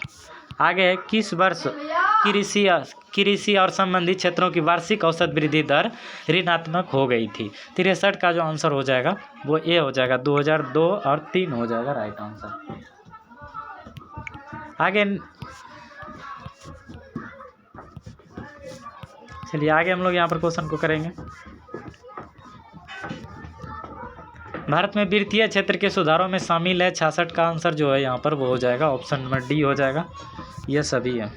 आगे है, किस वर्ष कृषि और संबंधित क्षेत्रों की वार्षिक औसत वृद्धि दर ऋणात्मक हो गई थी? 63 का जो आंसर हो जाएगा वो ए हो जाएगा, 2002 और 3 हो जाएगा राइट आंसर। आगे चलिए आगे हम लोग यहाँ पर क्वेश्चन को करेंगे। भारत में वित्तीय क्षेत्र के सुधारों में शामिल है 66 का आंसर जो है यहाँ पर वो हो जाएगा ऑप्शन नंबर डी हो जाएगा। ये सभी है।